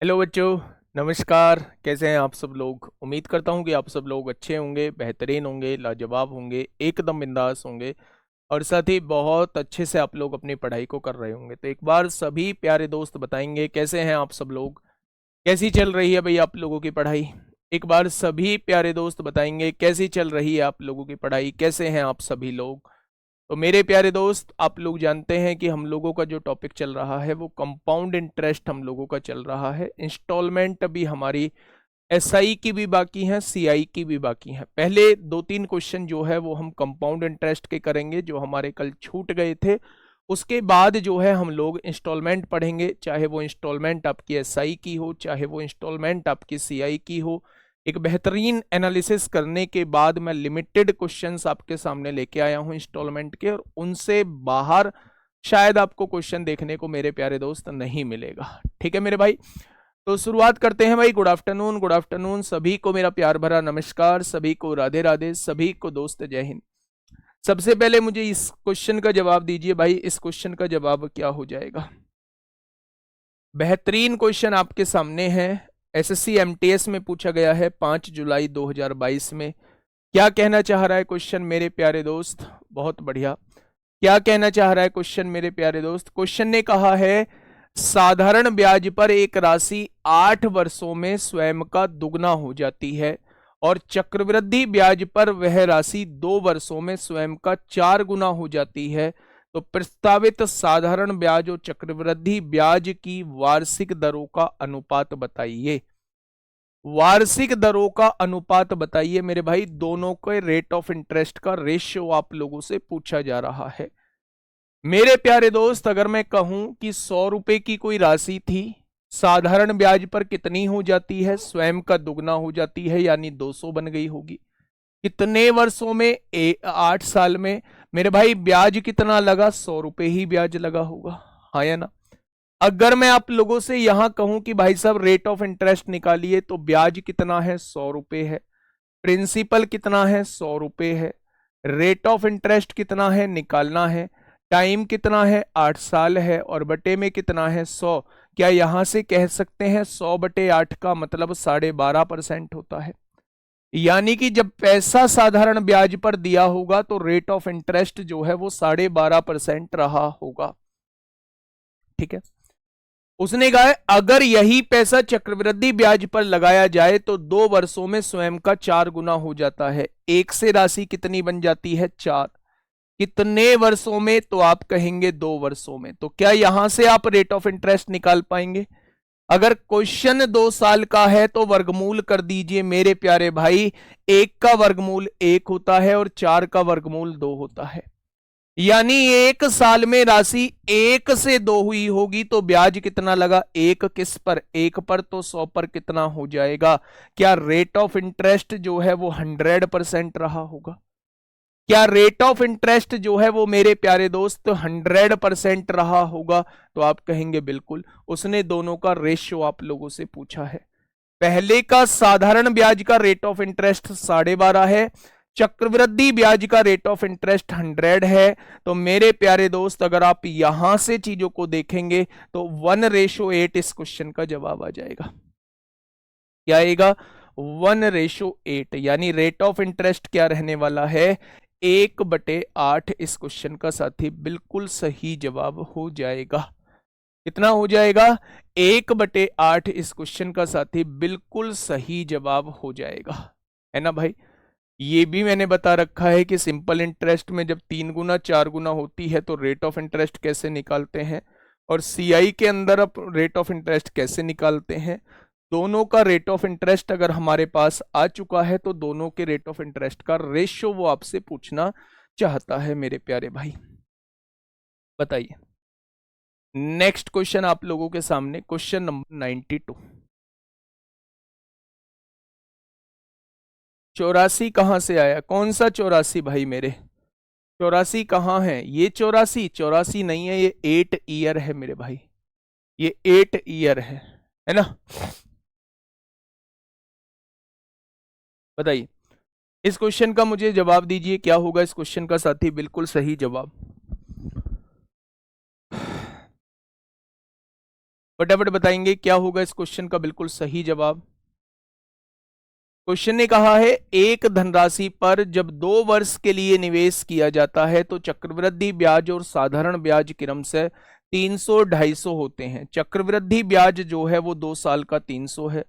Hello बच्चों, नमस्कार। कैसे हैं आप सब लोग? उम्मीद करता हूं कि आप सब लोग अच्छे होंगे, बेहतरीन होंगे, लाजवाब होंगे, एकदम बिंदास होंगे और साथ ही बहुत अच्छे से आप लोग अपनी पढ़ाई को कर रहे होंगे। तो एक बार सभी प्यारे दोस्त बताएंगे कैसे हैं आप सब लोग, कैसी चल रही है भाई आप लोगों की पढ़ाई। एक बार सभी प्यारे दोस्त बताएंगे कैसी चल रही है आप लोगों की पढ़ाई, कैसे हैं आप सभी लोग। तो मेरे प्यारे दोस्त, आप लोग जानते हैं कि हम लोगों का जो टॉपिक चल रहा है वो कंपाउंड इंटरेस्ट हम लोगों का चल रहा है। इंस्टॉलमेंट अभी हमारी एसआई की भी बाकी है, सीआई की भी बाकी है। पहले दो तीन क्वेश्चन जो है वो हम कंपाउंड इंटरेस्ट के करेंगे जो हमारे कल छूट गए थे। उसके बाद जो है हम लोग इंस्टॉलमेंट पढ़ेंगे, चाहे वो इंस्टॉलमेंट आपकी एसआई की हो, चाहे वो इंस्टॉलमेंट आपकी सीआई की हो। एक बेहतरीन एनालिसिस करने के बाद मैं लिमिटेड क्वेश्चंस आपके सामने लेके आया हूं इंस्टॉलमेंट के, और उनसे बाहर शायद आपको क्वेश्चन देखने को मेरे प्यारे दोस्त नहीं मिलेगा। ठीक है मेरे भाई, तो शुरुआत करते हैं भाई। गुड आफ्टरनून, गुड आफ्टरनून सभी को, मेरा प्यार भरा नमस्कार, सभी को राधे राधे, सभी को दोस्त जय हिंद। सबसे पहले मुझे इस क्वेश्चन का जवाब दीजिए भाई, इस क्वेश्चन का जवाब क्या हो जाएगा? बेहतरीन क्वेश्चन आपके सामने है, एसएससी एमटीएस में पूछा गया है 5 जुलाई 2022 में। क्या कहना चाह रहा है क्वेश्चन मेरे प्यारे दोस्त? बहुत बढ़िया। क्या कहना चाह रहा है क्वेश्चन मेरे प्यारे दोस्त? क्वेश्चन ने कहा है साधारण ब्याज पर एक राशि 8 वर्षों में स्वयं का दुगना हो जाती है और चक्रवृद्धि ब्याज पर वह राशि 2 वर्षों में स्वयं का 4 गुना हो जाती है। तो प्रस्तावित साधारण ब्याज और चक्रवृद्धि ब्याज की वार्षिक दरों का अनुपात बताइए। वार्षिक दरों का अनुपात बताइए मेरे भाई, दोनों के रेट ऑफ इंटरेस्ट का रेशियो आप लोगों से पूछा जा रहा है। मेरे प्यारे दोस्त, अगर मैं कहूं कि 100 रुपए की कोई राशि थी, साधारण ब्याज पर कितनी हो जाती है? स्वयं का दुगना हो जाती है, यानी 200 बन गई होगी। कितने वर्षों में? 8 साल में। मेरे भाई ब्याज कितना लगा? 100 रुपए ही ब्याज लगा होगा, हाँ या ना? अगर मैं आप लोगों से यहां कहूं कि भाई साहब रेट ऑफ इंटरेस्ट निकालिए, तो ब्याज कितना है? 100 रुपए है। प्रिंसिपल कितना है? 100 रुपए है। रेट ऑफ इंटरेस्ट कितना है? निकालना है। टाइम कितना है? 8 साल है। और बटे में कितना है? 100। क्या यहां से कह सकते हैं 100/8 का मतलब 12.5% होता है? यानी कि जब पैसा साधारण ब्याज पर दिया होगा तो रेट ऑफ इंटरेस्ट जो है वो 12.5% रहा होगा। ठीक है। उसने कहा है अगर यही पैसा चक्रवृद्धि ब्याज पर लगाया जाए तो 2 वर्षों में स्वयं का 4 गुना हो जाता है। एक से राशि कितनी बन जाती है? 4। कितने वर्षों में? तो आप कहेंगे 2 वर्षों में। तो क्या यहां से आप रेट ऑफ इंटरेस्ट निकाल पाएंगे? अगर क्वेश्चन 2 साल का है तो वर्गमूल कर दीजिए मेरे प्यारे भाई। 1 का वर्गमूल 1 होता है और 4 का वर्गमूल 2 होता है। यानी 1 साल में राशि 1 से 2 हुई होगी तो ब्याज कितना लगा? 1 किस पर? 1 पर, तो 100 पर कितना हो जाएगा? क्या रेट ऑफ इंटरेस्ट जो है वो 100% रहा होगा? क्या रेट ऑफ इंटरेस्ट जो है वो मेरे प्यारे दोस्त 100% रहा होगा? तो आप कहेंगे बिल्कुल। उसने दोनों का रेशियो आप लोगों से पूछा है। पहले का साधारण ब्याज का रेट ऑफ इंटरेस्ट 12.5 है, चक्रवृद्धि ब्याज का रेट ऑफ इंटरेस्ट 100 है। तो मेरे प्यारे दोस्त, अगर आप यहां से चीजों को देखेंगे तो 1:8 इस क्वेश्चन का जवाब आ जाएगा। क्या आएगा? 1:8। यानी रेट ऑफ इंटरेस्ट क्या रहने वाला है? 1/8 इस क्वेश्चन का साथी बिल्कुल सही जवाब हो जाएगा। कितना हो जाएगा? 1/8 इस क्वेश्चन का साथी बिल्कुल सही जवाब हो जाएगा, है ना भाई? ये भी मैंने बता रखा है कि सिंपल इंटरेस्ट में जब 3 गुना 4 गुना होती है तो रेट ऑफ इंटरेस्ट कैसे निकालते हैं, और सीआई के अंदर आप रेट ऑफ इंटरेस्ट कैसे निकालते हैं। दोनों का रेट ऑफ इंटरेस्ट अगर हमारे पास आ चुका है तो दोनों के रेट ऑफ इंटरेस्ट का रेशियो वो आपसे पूछना चाहता है मेरे प्यारे भाई। बताइए। नेक्स्ट क्वेश्चन आप लोगों के सामने, क्वेश्चन नंबर 92। 84 कहां से आया? कौन सा 84 भाई मेरे? 84 कहाँ है? ये 84 84 नहीं है, ये 8 ईयर है मेरे भाई। ये 8 ईयर है ना? बताइए। इस क्वेश्चन का मुझे जवाब दीजिए, क्या होगा इस क्वेश्चन का साथी बिल्कुल सही जवाब? फटाफट बताएंगे क्या होगा इस क्वेश्चन का बिल्कुल सही जवाब। क्वेश्चन ने कहा है एक धनराशि पर जब 2 वर्ष के लिए निवेश किया जाता है तो चक्रवृद्धि ब्याज और साधारण ब्याज क्रमशः 300 250 होते हैं। चक्रवृद्धि ब्याज जो है वो 2 साल का 300 है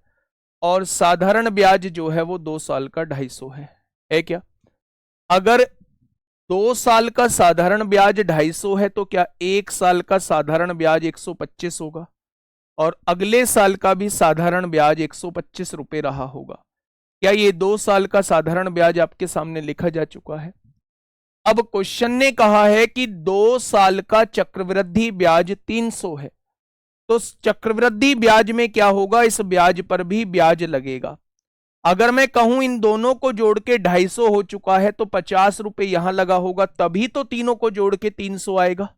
और साधारण ब्याज जो है वो 2 साल का 250 है क्या? अगर 2 साल का साधारण ब्याज 250 है तो क्या 1 साल का साधारण ब्याज 125 होगा और अगले साल का भी साधारण ब्याज 125 रुपए रहा होगा? क्या ये 2 साल का साधारण ब्याज आपके सामने लिखा जा चुका है? अब क्वेश्चन ने कहा है कि 2 साल का चक्रवृद्धि ब्याज 300 है तो चक्रवृद्धि ब्याज में क्या होगा, इस ब्याज पर भी ब्याज लगेगा। अगर मैं कहूं इन दोनों को जोड़ के 250 हो चुका है तो 50 रुपए यहां लगा होगा, तभी तो तीनों को जोड़ के 300 आएगा।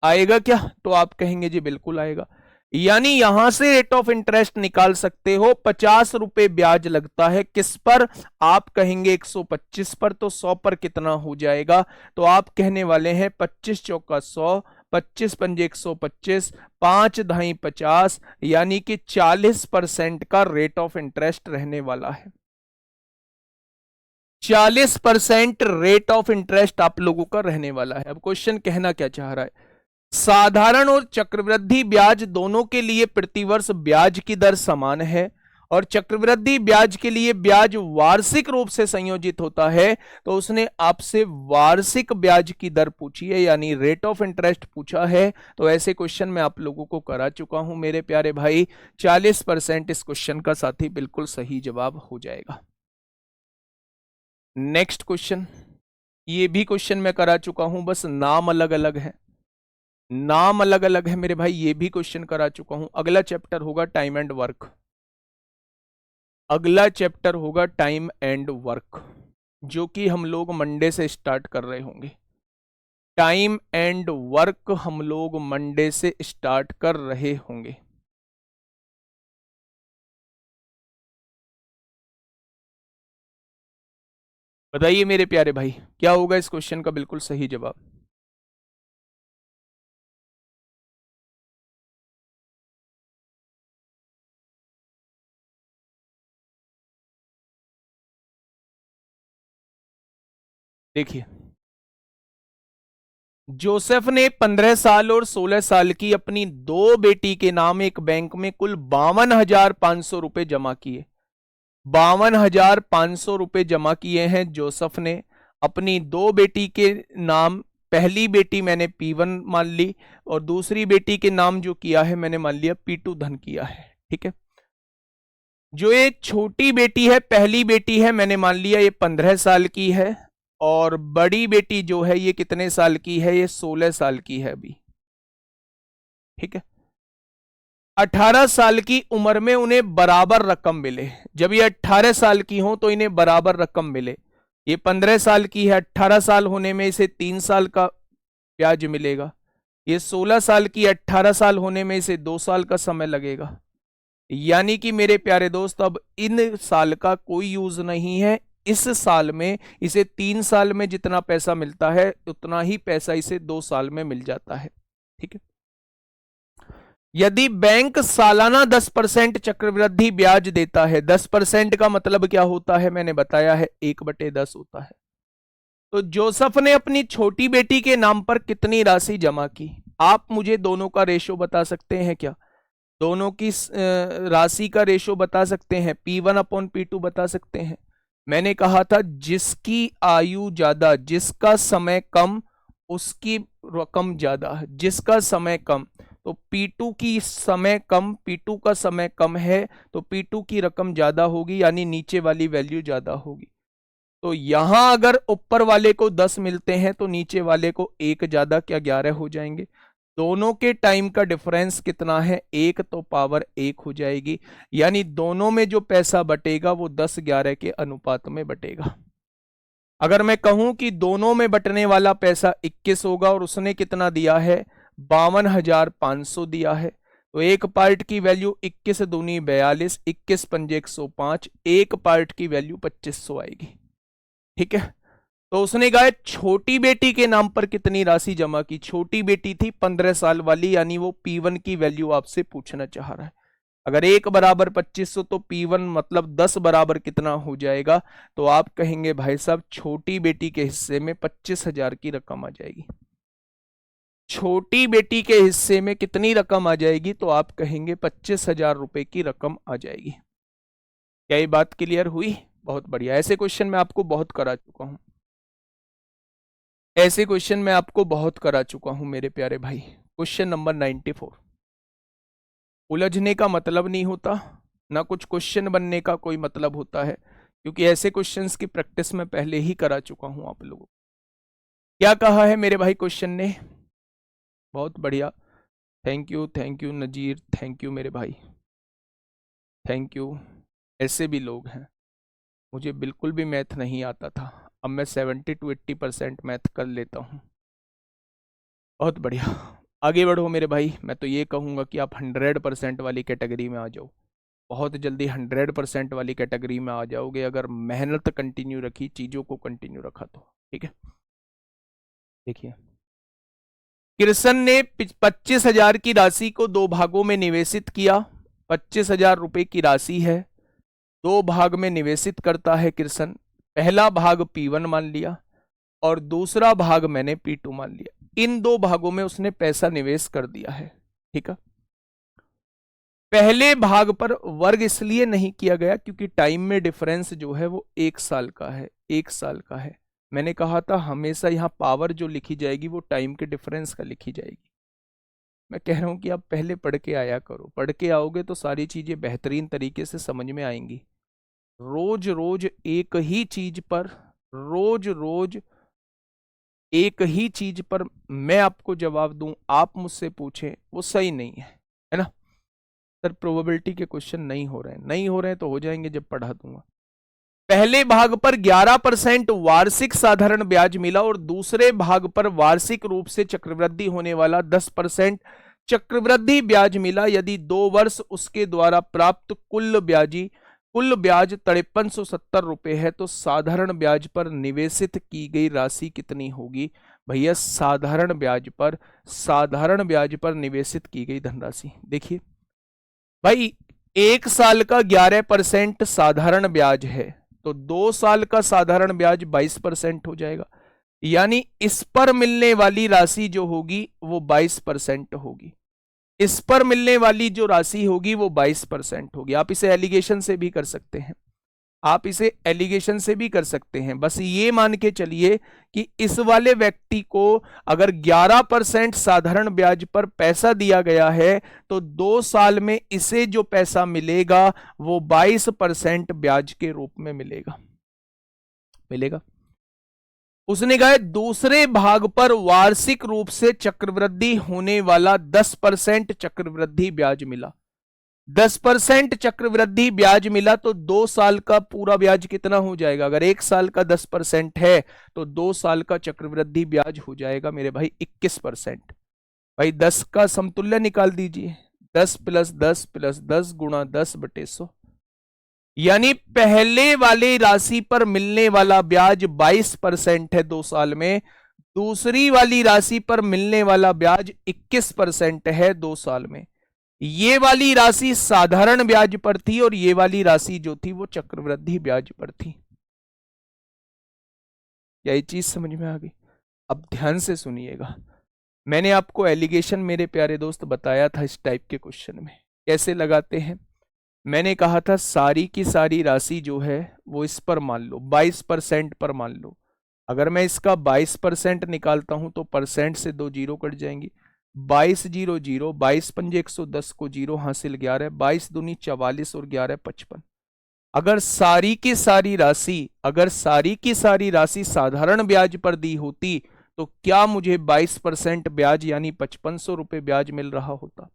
आएगा क्या? तो आप कहेंगे जी बिल्कुल आएगा। यानी यहां से रेट ऑफ इंटरेस्ट निकाल सकते हो। 50 रुपए ब्याज लगता है किस पर? आप कहेंगे 125 पर, तो 100 पर कितना हो जाएगा? तो आप कहने वाले हैं 25 चौका 100, 25 पंजे 125, 5 ढाई 50, यानी कि 40% का रेट ऑफ इंटरेस्ट रहने वाला है। 40% रेट ऑफ इंटरेस्ट आप लोगों का रहने वाला है। अब क्वेश्चन कहना क्या चाह रहा है, साधारण और चक्रवृद्धि ब्याज दोनों के लिए प्रतिवर्ष ब्याज की दर समान है और चक्रवृद्धि ब्याज के लिए ब्याज वार्षिक रूप से संयोजित होता है, तो उसने आपसे वार्षिक ब्याज की दर पूछी है, यानी रेट ऑफ इंटरेस्ट पूछा है। तो ऐसे क्वेश्चन मैं आप लोगों को करा चुका हूं मेरे प्यारे भाई। 40% इस क्वेश्चन का साथी बिल्कुल सही जवाब हो जाएगा। नेक्स्ट क्वेश्चन, ये भी क्वेश्चन मैं करा चुका हूं, बस नाम अलग अलग है। नाम अलग अलग है मेरे भाई, ये भी क्वेश्चन करा चुका हूं। अगला चैप्टर होगा टाइम एंड वर्क। अगला चैप्टर होगा टाइम एंड वर्क, जो कि हम लोग मंडे से स्टार्ट कर रहे होंगे। टाइम एंड वर्क हम लोग मंडे से स्टार्ट कर रहे होंगे। बताइए मेरे प्यारे भाई, क्या होगा इस क्वेश्चन का बिल्कुल सही जवाब? देखिए, जोसेफ ने 15 साल और 16 साल की अपनी 2 बेटी के नाम एक बैंक में कुल 52,500 रुपए जमा किए। 52,500 रुपए जमा किए हैं जोसेफ ने अपनी 2 बेटी के नाम। पहली बेटी मैंने P1 मान ली और दूसरी बेटी के नाम जो किया है मैंने मान लिया P2 धन किया है। ठीक है, जो ये छोटी बेटी है, पहली बेटी है, मैंने मान लिया ये 15 साल की है और बड़ी बेटी जो है ये कितने साल की है? ये 16 साल की है अभी। ठीक है, 18 साल की उम्र में उन्हें बराबर रकम मिले। जब ये 18 साल की हो तो इन्हें बराबर रकम मिले। ये 15 साल की है, 18 साल होने में इसे 3 साल का ब्याज मिलेगा। ये 16 साल की, 18 साल होने में इसे 2 साल का समय लगेगा। यानी कि मेरे प्यारे दोस्त अब इन साल का कोई यूज नहीं है। इस साल में इसे 3 साल में जितना पैसा मिलता है उतना ही पैसा इसे 2 साल में मिल जाता है। ठीक है, यदि बैंक सालाना 10% चक्रवृद्धि ब्याज देता है, 10% का मतलब क्या होता है मैंने बताया है, 1/10 होता है। तो जोसेफ ने अपनी छोटी बेटी के नाम पर कितनी राशि जमा की? आप मुझे दोनों का रेशो बता सकते हैं क्या? दोनों की राशि का रेशो बता सकते हैं? P1/P2 बता सकते हैं? मैंने कहा था जिसकी आयु ज्यादा, जिसका समय कम, उसकी रकम ज्यादा। जिसका समय कम, तो P2 की समय कम, P2 का समय कम है तो P2 की रकम ज्यादा होगी, यानी नीचे वाली वैल्यू ज्यादा होगी। तो यहां अगर ऊपर वाले को 10 मिलते हैं तो नीचे वाले को 1 ज्यादा, क्या 11 हो जाएंगे? दोनों के टाइम का डिफरेंस कितना है? 1, तो पावर 1 हो जाएगी। यानी दोनों में जो पैसा बटेगा वो 10-11 के अनुपात में बटेगा। अगर मैं कहूं कि दोनों में बटने वाला पैसा 21 होगा और उसने कितना दिया है? 52,500 दिया है, तो एक पार्ट की वैल्यू 21 दूनी 42, 21 पंजे 105, एक पार्ट की वैल्यू 2500 आएगी। ठीक है, तो उसने कहा छोटी बेटी के नाम पर कितनी राशि जमा की। छोटी बेटी थी 15 साल वाली, यानी वो P1 की वैल्यू आपसे पूछना चाह रहा है। अगर 1 बराबर 2500 तो P1 मतलब 10 बराबर कितना हो जाएगा। तो आप कहेंगे भाई साहब छोटी बेटी के हिस्से में 25,000 की रकम आ जाएगी। छोटी बेटी के हिस्से में कितनी रकम आ जाएगी, तो आप कहेंगे 25,000 रुपए की रकम आ जाएगी। क्या ये बात क्लियर हुई? बहुत बढ़िया। ऐसे क्वेश्चन मैं आपको बहुत करा चुका हूं, ऐसे क्वेश्चन मैं आपको बहुत करा चुका हूं मेरे प्यारे भाई। Question number 94। उलझने का मतलब नहीं होता, ना कुछ क्वेश्चन बनने का कोई मतलब होता है, क्योंकि ऐसे क्वेश्चंस की प्रैक्टिस मैं पहले ही करा चुका हूं आप लोगों को। क्या कहा है मेरे भाई क्वेश्चन ने? बहुत बढ़िया, thank you Nazir, thank you मेरे भाई, थैंक यू। ऐसे भी लोग हैं। मुझे बिल्कुल भी मैथ नहीं आता था, अब मैं 70 to 80% मैथ कर लेता हूँ। बहुत बढ़िया, आगे बढ़ो मेरे भाई। मैं तो ये कहूँगा कि आप 100% वाली कैटेगरी में आ जाओ, बहुत जल्दी 100% वाली कैटेगरी में आ जाओगे अगर मेहनत कंटिन्यू रखी, चीज़ों को कंटिन्यू रखा तो। ठीक है, देखिए कृष्ण ने 25,000 की राशि को 2 भागों में निवेशित किया। 25,000 रुपए की राशि है, 2 भाग में निवेशित करता है कृष्ण। पहला भाग P1 मान लिया और दूसरा भाग मैंने P2 मान लिया। इन 2 भागों में उसने पैसा निवेश कर दिया है। ठीक है, पहले भाग पर वर्ग इसलिए नहीं किया गया क्योंकि टाइम में डिफरेंस जो है वो 1 साल का है, 1 साल का है। मैंने कहा था हमेशा यहां पावर जो लिखी जाएगी वो टाइम के डिफरेंस का लिखी जाएगी। मैं कह रहा हूं कि आप पहले पढ़ के आया करो, पढ़ के आओगे तो सारी चीजें बेहतरीन तरीके से समझ में आएंगी। रोज रोज एक ही चीज पर, रोज रोज एक ही चीज पर मैं आपको जवाब दूं, आप मुझसे पूछें, वो सही नहीं है ना। सर प्रोबेबिलिटी के क्वेश्चन नहीं हो रहे हैं, नहीं हो रहे हैं तो हो जाएंगे जब पढ़ा दूंगा। पहले भाग पर 11% वार्षिक साधारण ब्याज मिला और दूसरे भाग पर वार्षिक रूप से चक्रवृद्धि होने वाला 10% चक्रवृद्धि ब्याज मिला। यदि 2 वर्ष उसके द्वारा प्राप्त कुल ब्याज 5370 रुपए है तो साधारण ब्याज पर निवेशित की गई राशि कितनी होगी? भैया साधारण ब्याज पर निवेशित की गई धनराशि देखिए भाई, 1 साल का 11% साधारण ब्याज है तो 2 साल का साधारण ब्याज 22% हो जाएगा, यानी इस पर मिलने वाली राशि जो होगी वो 22% होगी। इस पर मिलने वाली जो राशि होगी वो 22% होगी। आप इसे एलिगेशन से भी कर सकते हैं, आप इसे एलिगेशन से भी कर सकते हैं। बस ये मान के चलिए कि इस वाले व्यक्ति को अगर 11% साधारण ब्याज पर पैसा दिया गया है तो 2 साल में इसे जो पैसा मिलेगा वो 22% ब्याज के रूप में मिलेगा। उसने कहा दूसरे भाग पर वार्षिक रूप से चक्रवृद्धि होने वाला 10% चक्रवृद्धि ब्याज मिला। 10% चक्रवृद्धि ब्याज मिला तो 2 साल का पूरा ब्याज कितना हो जाएगा? अगर 1 साल का 10% है तो 2 साल का चक्रवृद्धि ब्याज हो जाएगा मेरे भाई 21%। भाई 10 का समतुल्य निकाल दीजिए, 10 + 10 + 10 गुणा 10/100, यानी पहले वाली राशि पर मिलने वाला ब्याज 22% है 2 साल में, दूसरी वाली राशि पर मिलने वाला ब्याज 21% है 2 साल में। ये वाली राशि साधारण ब्याज पर थी और ये वाली राशि जो थी वो चक्रवृद्धि ब्याज पर थी। यही चीज समझ में आ गई? अब ध्यान से सुनिएगा, मैंने आपको एलिगेशन मेरे प्यारे दोस्त बताया था इस टाइप के क्वेश्चन में कैसे लगाते हैं। मैंने कहा था सारी की सारी राशि जो है वो इस पर मान लो 22% पर मान लो। अगर मैं इसका 22% निकालता हूं तो परसेंट से 2 जीरो कट जाएंगी, 22 0 0, 22 पंजे 110 को जीरो हासिल 11, 22 दूनी 44 और 11 55। अगर सारी की सारी राशि साधारण ब्याज पर दी होती तो क्या मुझे 22% ब्याज यानी 5500 रुपए ब्याज मिल रहा होता?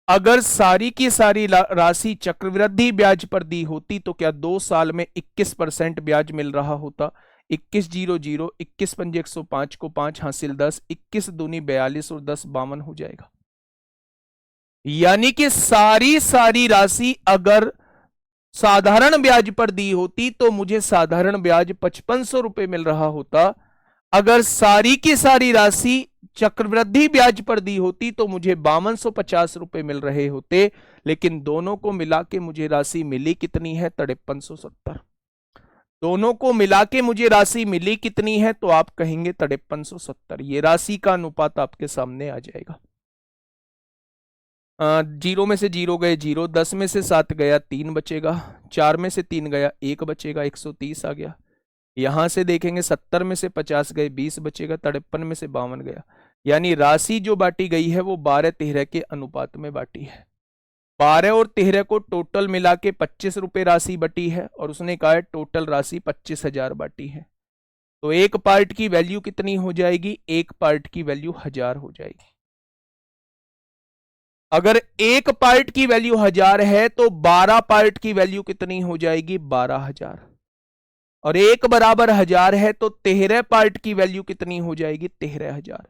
अगर सारी की सारी राशि चक्रवृद्धि ब्याज पर दी होती तो क्या 2 साल में 21% ब्याज मिल रहा होता? 21 0 0, 21 पंजे 105 को 5 हासिल 10, 21 दूनी 42 और 10 52 हो जाएगा। यानी कि सारी राशि अगर साधारण ब्याज पर दी होती तो मुझे साधारण ब्याज 5500 रुपए मिल रहा होता। अगर सारी की सारी राशि चक्रवृद्धि ब्याज पर दी होती तो मुझे 5250 रुपए मिल रहे होते। लेकिन दोनों को मिला के मुझे राशि मिली कितनी है? 5370। दोनों को मिला के मुझे राशि मिली कितनी है? तो आप कहेंगे 5370। ये राशि का अनुपात आपके सामने आ जाएगा। 0 में से 0 गए 0, 10 में से 7 गया 3 बचेगा, 4 में से 3 गया 1 बचेगा, 130 आ गया। यहां से देखेंगे 70 में से 50 गए 20 बचेगा, 53 में से 52 गया। यानी राशि जो बांटी गई है वो 12-13 के अनुपात में बांटी है। 12 और 13 को टोटल मिला के 25 रुपए राशि बटी है और उसने कहा है टोटल राशि 25,000 बांटी है। तो एक पार्ट की वैल्यू कितनी हो जाएगी? एक पार्ट की वैल्यू 1000 हो जाएगी। अगर एक पार्ट की वैल्यू 1000 है तो 12 पार्ट की वैल्यू कितनी हो जाएगी? 12,000। और एक बराबर 1000 है तो 13 पार्ट की वैल्यू कितनी हो जाएगी? 13,000।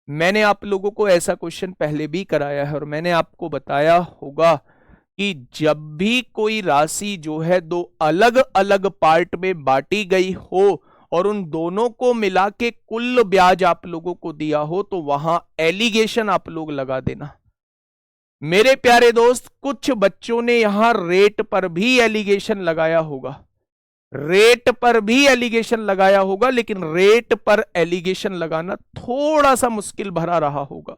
मैंने आप लोगों को ऐसा क्वेश्चन पहले भी कराया है और मैंने आपको बताया होगा कि जब भी कोई राशि जो है दो अलग अलग पार्ट में बांटी गई हो और उन दोनों को मिला के कुल ब्याज आप लोगों को दिया हो तो वहां एलिगेशन आप लोग लगा देना। मेरे प्यारे दोस्त, कुछ बच्चों ने यहां रेट पर भी एलिगेशन लगाया होगा, रेट पर भी एलिगेशन लगाया होगा, लेकिन रेट पर एलिगेशन लगाना थोड़ा सा मुश्किल भरा रहा होगा।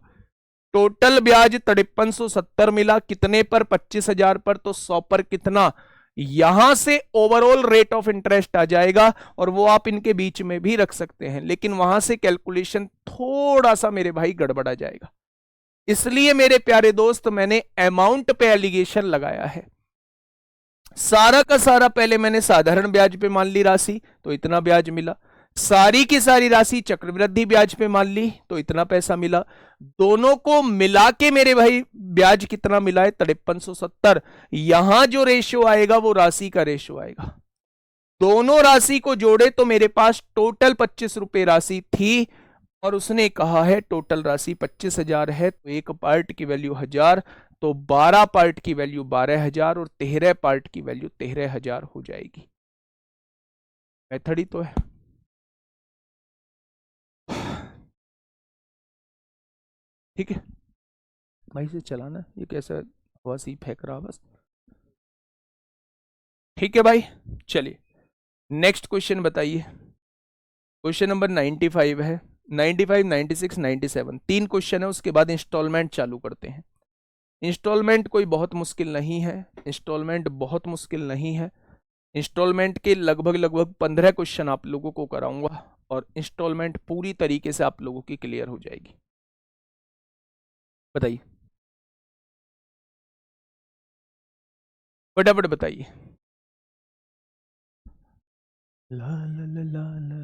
टोटल ब्याज 5370 मिला, कितने पर? 25,000 पर। तो 100 पर कितना? यहां से ओवरऑल रेट ऑफ इंटरेस्ट आ जाएगा और वो आप इनके बीच में भी रख सकते हैं, लेकिन वहां से कैलकुलेशन थोड़ा सा मेरे भाई गड़बड़ा जाएगा। इसलिए मेरे प्यारे दोस्त मैंने अमाउंट पे एलिगेशन लगाया है। सारा का सारा पहले मैंने साधारण ब्याज पे मान ली राशि तो इतना ब्याज मिला, सारी की सारी राशि चक्रवृद्धि ब्याज पे मान ली तो इतना पैसा मिला। दोनों को मिला के मेरे भाई ब्याज कितना मिला है? 5370। यहां जो रेशियो आएगा वो राशि का रेशियो आएगा। दोनों राशि को जोड़े तो मेरे पास टोटल 25 रुपए राशि थी और उसने कहा है टोटल राशि 25,000 है तो एक पार्ट की वैल्यू 1000, तो 12 पार्ट की वैल्यू 12,000 और 13 पार्ट की वैल्यू 13,000 हो जाएगी। मेथड ही तो है। ठीक है भाई, से चलाना, ये कैसा हवा सी फेंक रहा बस। ठीक है भाई, चलिए नेक्स्ट क्वेश्चन बताइए। क्वेश्चन नंबर 95 है। 95, 96, 97 तीन क्वेश्चन है, उसके बाद इंस्टॉलमेंट चालू करते हैं। इंस्टॉलमेंट कोई बहुत मुश्किल नहीं है, इंस्टॉलमेंट बहुत मुश्किल नहीं है। इंस्टॉलमेंट के लगभग लगभग 15 क्वेश्चन आप लोगों को कराऊंगा और इंस्टॉलमेंट पूरी तरीके से आप लोगों की क्लियर हो जाएगी। बताइए, फटाफट बताइए। ला ला ला ला ला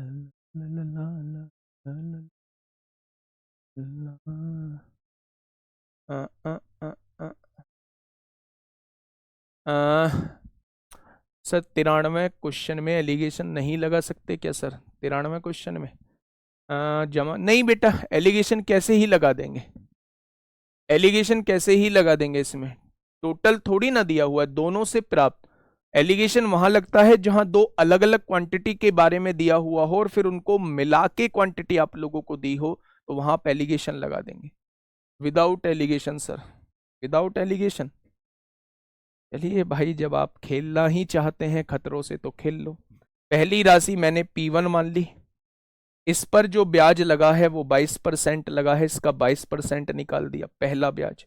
ला ला ला ला ला सर 93 क्वेश्चन में एलिगेशन नहीं लगा सकते क्या सर? 93 क्वेश्चन में जमा नहीं बेटा, एलिगेशन कैसे ही लगा देंगे? एलिगेशन कैसे ही लगा देंगे? इसमें टोटल थोड़ी ना दिया हुआ है, दोनों से प्राप्त। एलिगेशन वहां लगता है जहां दो अलग अलग क्वांटिटी के बारे में दिया हुआ हो और फिर उनको मिला के क्वांटिटी आप लोगों को दी हो तो वहां पर एलिगेशन लगा देंगे। Without allegation sir, without allegation. चलिए भाई, जब आप खेलना ही चाहते हैं खतरों से तो खेल लो। पहली राशि मैंने P1 मान ली, इस पर जो ब्याज लगा है वो 22% लगा है, इसका 22% निकाल दिया पहला ब्याज।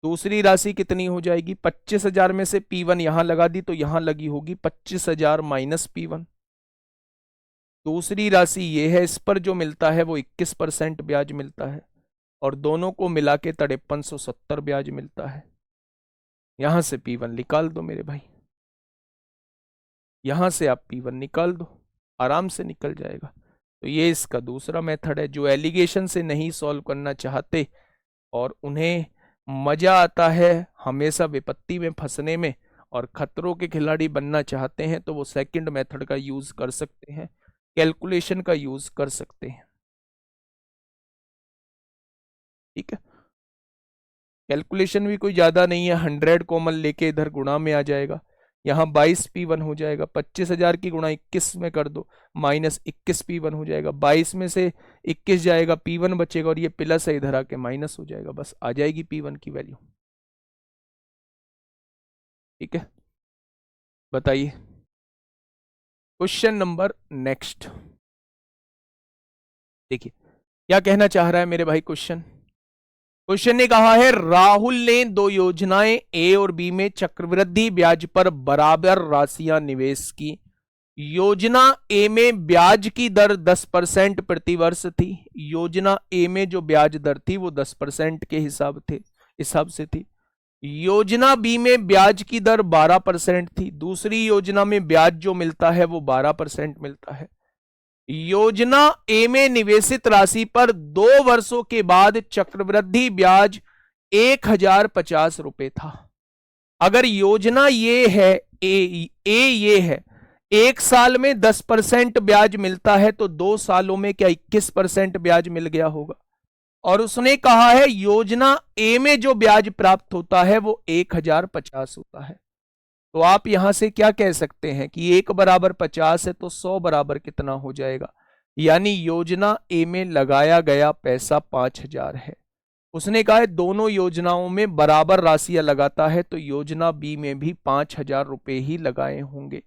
दूसरी राशि कितनी हो जाएगी? 25,000 में से P1 यहां लगा दी तो यहां लगी होगी 25,000 माइनस P1। दूसरी राशि ये है, इस पर जो मिलता है वो 21% ब्याज मिलता है और दोनों को मिला के 5370 ब्याज मिलता है। यहां से P1 निकाल दो मेरे भाई, यहां से आप P1 निकाल दो, आराम से निकल जाएगा। तो ये इसका दूसरा मेथड है। जो एलिगेशन से नहीं सॉल्व करना चाहते और उन्हें मजा आता है हमेशा विपत्ति में फंसने में और खतरों के खिलाड़ी बनना चाहते हैं तो वो सेकंड मेथड का यूज कर सकते हैं, कैलकुलेशन का यूज कर सकते हैं। ठीक है, कैलकुलेशन भी कोई ज्यादा नहीं है, 100 कॉमन लेके इधर गुणा में आ जाएगा। यहाँ 22P1 हो जाएगा, 25,000 की गुणा 21 में कर दो, माइनस 21P1 हो जाएगा, 22 में से 21 जाएगा, P1 बचेगा और ये प्लस है इधर आके माइनस हो जाएगा, बस आ जाएगी P1 की वैल्यू। ठीक है, बताइए क्वेश्चन नंबर नेक्स्ट। देखिए क्या कहना चाह रहा है मेरे भाई क्वेश्चन ने कहा है राहुल ने दो योजनाएं ए और बी में चक्रवृद्धि ब्याज पर बराबर राशियां निवेश की। योजना ए में ब्याज की दर 10% प्रतिवर्ष थी। योजना ए में जो ब्याज दर थी वो 10% के हिसाब से थी। योजना बी में ब्याज की दर 12% थी। दूसरी योजना में ब्याज जो मिलता है वो 12% मिलता है। योजना ए में निवेशित राशि पर 2 वर्षों के बाद चक्रवृद्धि ब्याज 1050 रुपए था। अगर योजना ये है ये है 1 साल में 10% ब्याज मिलता है तो 2 सालों में क्या 21% ब्याज मिल गया होगा। और उसने कहा है योजना ए में जो ब्याज प्राप्त होता है वो 1050 होता है। तो आप यहां से क्या कह सकते हैं कि 1 बराबर 50 है तो 100 बराबर कितना हो जाएगा, यानी योजना ए में लगाया गया पैसा 5000 है। उसने कहा है दोनों योजनाओं में बराबर राशियां लगाता है तो योजना बी में भी 5000 रुपए ही लगाए होंगे।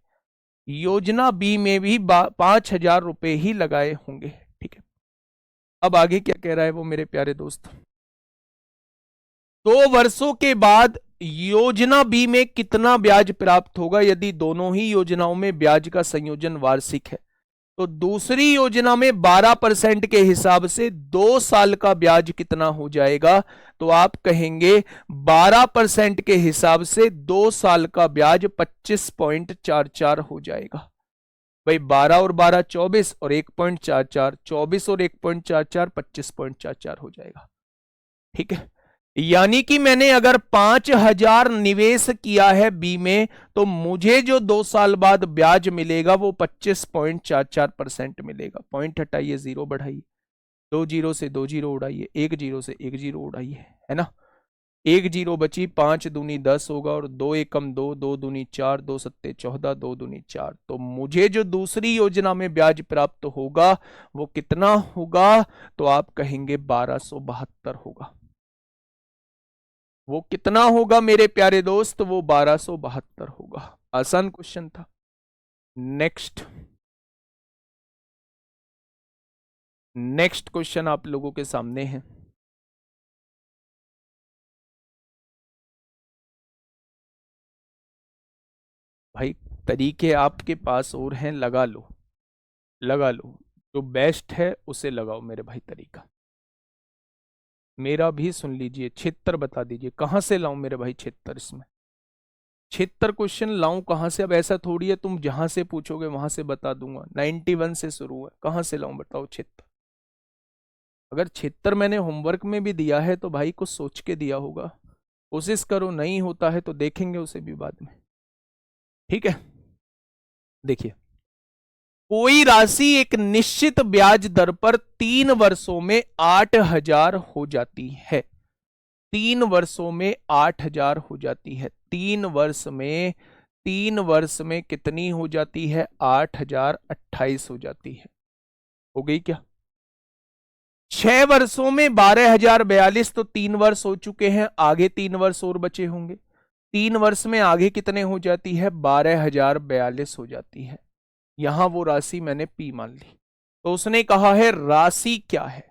योजना बी में भी 5000 रुपए ही लगाए होंगे। ठीक है, अब आगे क्या कह रहा है वो मेरे प्यारे दोस्त। 2 वर्षों के बाद योजना बी में कितना ब्याज प्राप्त होगा यदि दोनों ही योजनाओं में ब्याज का संयोजन वार्षिक है। तो दूसरी योजना में 12% के हिसाब से 2 साल का ब्याज कितना हो जाएगा, तो आप कहेंगे 12% के हिसाब से 2 साल का ब्याज 25.44 हो जाएगा। भाई 12 और 12 24 और 1.44, 24 और 1.44 25.44 हो जाएगा। ठीक है, यानी कि मैंने अगर 5000 निवेश किया है बी में तो मुझे जो 2 साल बाद ब्याज मिलेगा वो 25.44% मिलेगा। पॉइंट हटाइए, 0 बढ़ाइए, 2 0 से 2 0 उड़ाइए, 1 0 से 1 0 उड़ाइए, है ना। 1 0 बची, 5 दूनी 10 होगा और 2 एकम 2, 2 दूनी 4, 2 सत्ते 14, 2 दूनी 4। तो मुझे जो दूसरी योजना में ब्याज प्राप्त होगा वो कितना होगा, तो आप कहेंगे 1272 होगा। वो कितना होगा मेरे प्यारे दोस्त, वो 1272 होगा। आसान क्वेश्चन था। नेक्स्ट क्वेश्चन आप लोगों के सामने है। भाई तरीके आपके पास और हैं, लगा लो जो बेस्ट है उसे लगाओ मेरे भाई तरीका। मेरा भी सुन लीजिए, 76 बता दीजिए कहां से लाऊं मेरे भाई 76। इसमें 76 क्वेश्चन लाऊं कहां से। अब ऐसा थोड़ी है तुम जहां से पूछोगे वहां से बता दूंगा। 91 से शुरू है, कहां से लाऊं बताओ 76। अगर 76 मैंने होमवर्क में भी दिया है तो भाई कुछ सोच के दिया होगा। कोशिश करो, नहीं होता है तो देखेंगे उसे भी बाद में। ठीक है, देखिए कोई राशि एक निश्चित ब्याज दर पर 3 वर्षों में 8000 हो जाती है। 3 वर्षों में 8000 हो जाती है। 3 वर्ष में कितनी हो जाती है, 8028 हो जाती है। हो गई क्या। 6 वर्षों में 12042, तो 3 वर्ष हो चुके हैं, आगे 3 वर्ष और बचे होंगे। 3 वर्ष में आगे कितने हो जाती है, 12042 हो जाती है। यहां वो राशि मैंने पी मान ली। तो उसने कहा है राशि क्या है।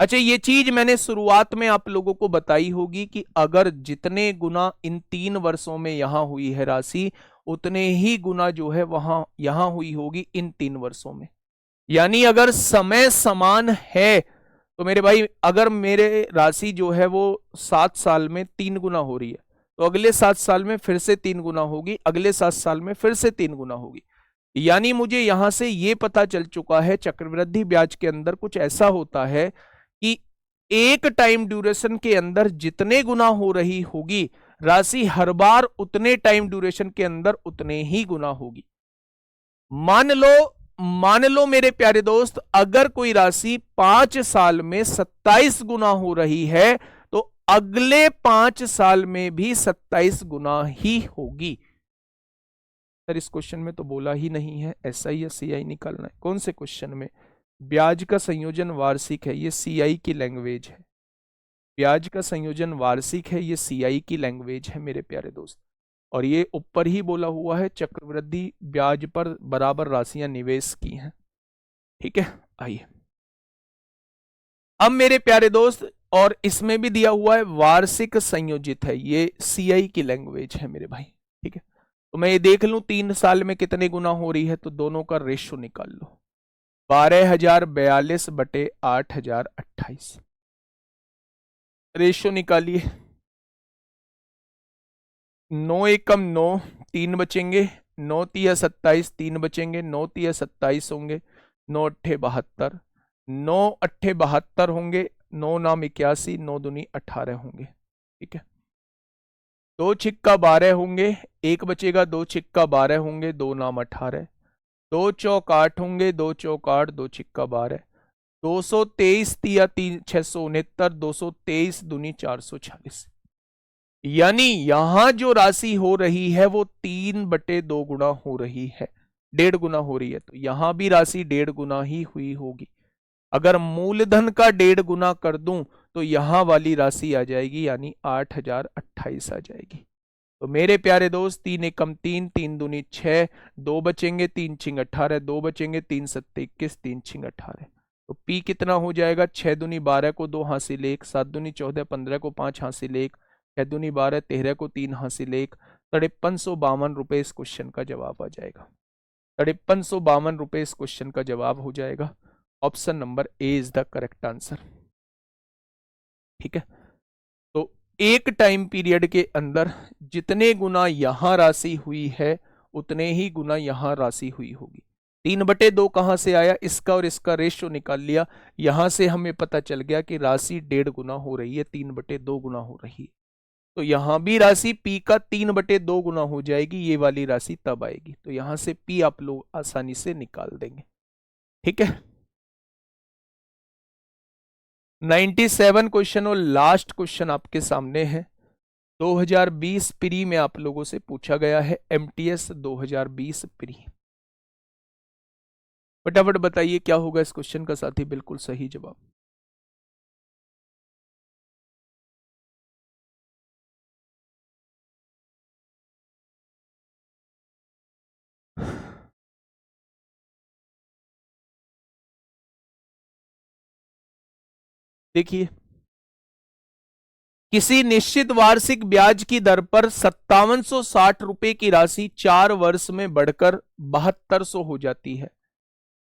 अच्छा, ये चीज मैंने शुरुआत में आप लोगों को बताई होगी कि अगर जितने गुना इन 3 वर्षों में यहां हुई है राशि, उतने ही गुना जो है वहां यहां हुई होगी इन 3 वर्षों में। यानी अगर समय समान है तो मेरे भाई अगर मेरे राशि जो है वो 7 साल में 3 गुना हो रही है तो अगले 7 साल में फिर से 3 गुना होगी, अगले 7 साल में फिर से 3 गुना होगी। यानी मुझे यहां से ये पता चल चुका है चक्रवृद्धि ब्याज के अंदर कुछ ऐसा होता है कि एक टाइम ड्यूरेशन के अंदर जितने गुना हो रही होगी राशि, हर बार उतने टाइम ड्यूरेशन के अंदर उतने ही गुना होगी। मान लो मेरे प्यारे दोस्त, अगर कोई राशि 5 साल में 27 गुना हो रही है तो अगले 5 साल में भी 27 गुना ही होगी। सर इस क्वेश्चन में तो बोला ही नहीं है, SI या CI निकालना है। कौन से क्वेश्चन में? ब्याज का संयोजन वार्षिक है, ये CI की लैंग्वेज है। ब्याज का संयोजन वार्षिक है, ये CI की लैंग्वेज है मेरे प्यारे दोस्त। और ये ऊपर ही बोला हुआ है चक्रवृद्धि ब्याज पर बराबर राशियां निवेश की हैं। ठीक है, आइए अब मेरे प्यारे दोस्त, और इसमें भी दिया हुआ है वार्षिक संयोजित है, ये CI की लैंग्वेज है मेरे भाई। ठीक है, तो मैं ये देख लूं 3 साल में कितने गुना हो रही है, तो दोनों का रेशो निकाल लो। 12,042 बटे 8,028, रेशो निकालिए। 9 एकम 9, 3 बचेंगे, 9 तिया 27, 3 बचेंगे, 9 तिया 27 होंगे, 9 अट्ठे 72, 9 अट्ठे 72 होंगे, 9 नाम 81, 9 दूनी 18 होंगे। ठीक है, 2 छिक्का 12 होंगे, 1 बचेगा, 2 छिक्का 12 होंगे, 2 नाम 18, 2 चौक 8 होंगे, 2 चौक 8, 2 छिक्का 12, 223 तिया 3 669, 223 दूनी 440। यानी यहां जो राशि हो रही है वो 3/2 गुना हो रही है, 1.5 गुना हो रही है, तो यहां भी राशि 1.5 गुना ही हुई होगी। अगर मूलधन का 1.5 गुना कर दूं तो यहां वाली राशि आ जाएगी, यानी 8,028 आ जाएगी। तो मेरे प्यारे दोस्त 3 एकम 3, 3 दूनी 6, 2 बचेंगे, 3 छिंग 18, 2 बचेंगे, 3 सत्ते 21, 3 छिंग 18। तो पी कितना हो जाएगा? 6 दूनी 12 को 2 हासिल 1, 7 दूनी 14, 15 को 5 हासिल 1, 6 दूनी 12, 13 को 3 हासिल 1, 5352 रुपए इस क्वेश्चन का जवाब आ जाएगा। 5352 रुपए इस क्वेश्चन का जवाब हो जाएगा। Option number A is the correct answer. ठीक है, तो एक टाइम पीरियड के अंदर जितने गुना यहां राशि हुई है उतने ही गुना यहां राशि हुई होगी। 3/2 कहां से आया? इसका और इसका रेशियो निकाल लिया, यहां से हमें पता चल गया कि राशि 1.5 गुना हो रही है, 3/2 गुना हो रही है। तो यहां भी राशि P का 3/2 गुना हो जाएगी, ये वाली राशि तब आएगी। तो यहां से P आप लोग आसानी से निकाल देंगे। ठीक है, 97 क्वेश्चन और लास्ट क्वेश्चन आपके सामने है। 2020 प्री में आप लोगों से पूछा गया है, MTS 2020 प्री। फटाफट बताइए क्या होगा इस क्वेश्चन का साथी? बिल्कुल सही जवाब। देखिए, किसी निश्चित वार्षिक ब्याज की दर पर 5760 रुपए की राशि 4 वर्ष में बढ़कर 7200 हो जाती है।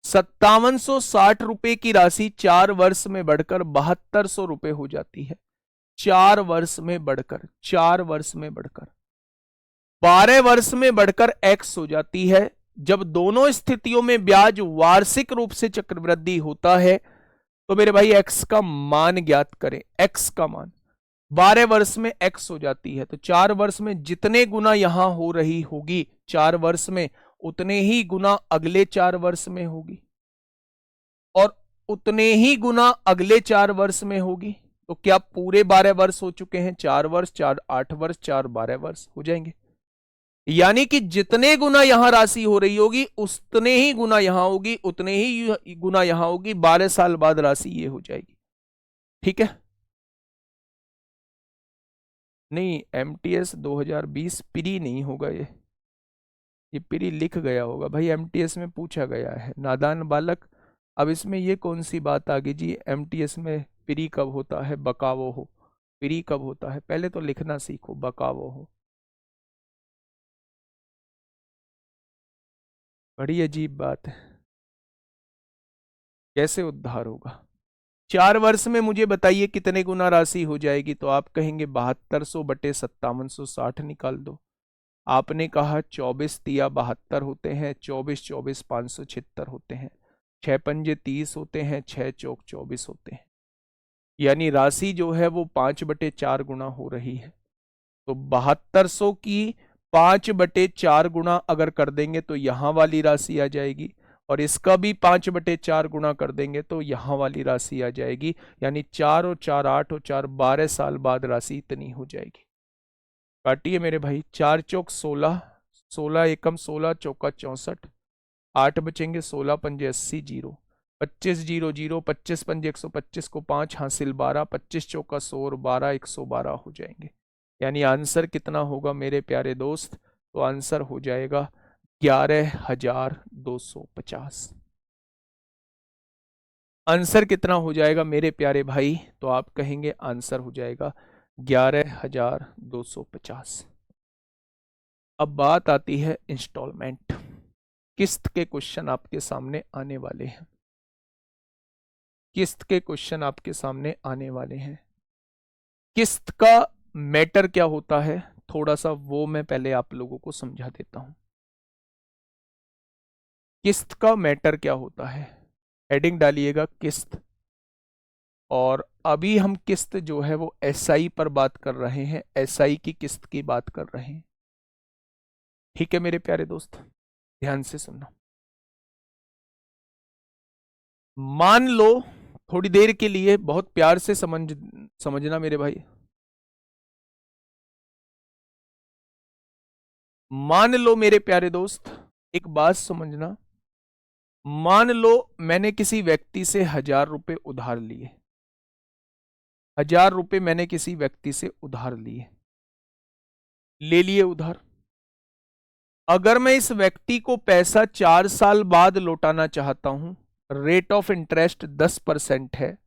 5760 रुपए की राशि 4 वर्ष में बढ़कर 7200 रुपए हो जाती है। 4 वर्ष में बढ़कर 12 वर्ष में बढ़कर x हो जाती है। जब दोनों स्थितियों में ब्याज वार्षिक रूप से चक्रवृद्धि होता है तो मेरे भाई x का मान ज्ञात करें। x का मान 12 वर्ष में x हो जाती है, तो 4 वर्ष में जितने गुना यहां हो रही होगी 4 वर्ष में, उतने ही गुना अगले 4 वर्ष में होगी, और उतने ही गुना अगले 4 वर्ष में होगी। तो क्या पूरे 12 वर्ष हो चुके हैं? 4 वर्ष, 4 8 वर्ष, 4 12 वर्ष हो जाएंगे। यानी कि जितने गुना यहां राशि हो रही होगी उतने ही गुना यहां होगी, उतने ही गुना यहां होगी। 12 साल बाद राशि ये हो जाएगी। ठीक है, नहीं MTS 2020 प्री नहीं होगा, ये प्री लिख गया होगा भाई, MTS में पूछा गया है, नादान बालक। अब इसमें ये कौन सी बात आ गई जी, MTS में प्री कब होता है? बकावो हो। प्री कब होता है? पहले तो लिखना सीखो, बकावो हो। बड़ी अजीब बात है, कैसे उद्धार होगा? 4 वर्ष में मुझे बताइए कितने गुना राशि हो जाएगी? तो आप कहेंगे 7200 बटे 5760 निकाल दो। आपने कहा 24 तिया 72 होते हैं, 24 24 576 होते हैं, 6 पंजे 30 होते हैं, 6 चौक 24 होते हैं। यानी राशि जो है वो 5/4 गुना हो रही है। तो 7200 की 5/4 गुना अगर कर देंगे तो यहां वाली राशि आ जाएगी, और इसका भी 5/4 गुना कर देंगे तो यहां वाली राशि आ जाएगी। यानी 4 और 4 8 और 4 12 साल बाद राशि इतनी हो जाएगी। काटिए मेरे भाई, 4 चौक 16, 16 एकम 16 चौका 64, 8 बचेंगे, 16 पंजे 80, 0, 25 0 0, 25 पंजे 125 को 5 हासिल 12, 25 चौका 100 और 12 112 हो जाएंगे। यानी आंसर कितना होगा मेरे प्यारे दोस्त? तो आंसर हो जाएगा 11,250। आंसर कितना हो जाएगा मेरे प्यारे भाई? तो आप कहेंगे आंसर हो जाएगा 11,250। अब बात आती है इंस्टॉलमेंट। किस्त के क्वेश्चन आपके सामने आने वाले हैं। किस्त के क्वेश्चन आपके सामने आने वाले हैं। किस्त का मैटर क्या होता है, थोड़ा सा वो मैं पहले आप लोगों को समझा देता हूं। किस्त का मैटर क्या होता है, हेडिंग डालिएगा किस्त। और अभी हम किस्त जो है वो एसआई पर बात कर रहे हैं, एसआई की किस्त की बात कर रहे हैं। ठीक है मेरे प्यारे दोस्त, ध्यान से सुनना। मान लो, थोड़ी देर के लिए बहुत प्यार से समझना मेरे भाई। मान लो मेरे प्यारे दोस्त, एक बात समझना। मान लो मैंने किसी व्यक्ति से 1,000 रुपए उधार लिए। 1,000 रुपए मैंने किसी व्यक्ति से उधार लिए, ले लिए उधार। अगर मैं इस व्यक्ति को पैसा 4 साल बाद लौटाना चाहता हूं, रेट ऑफ इंटरेस्ट 10% है,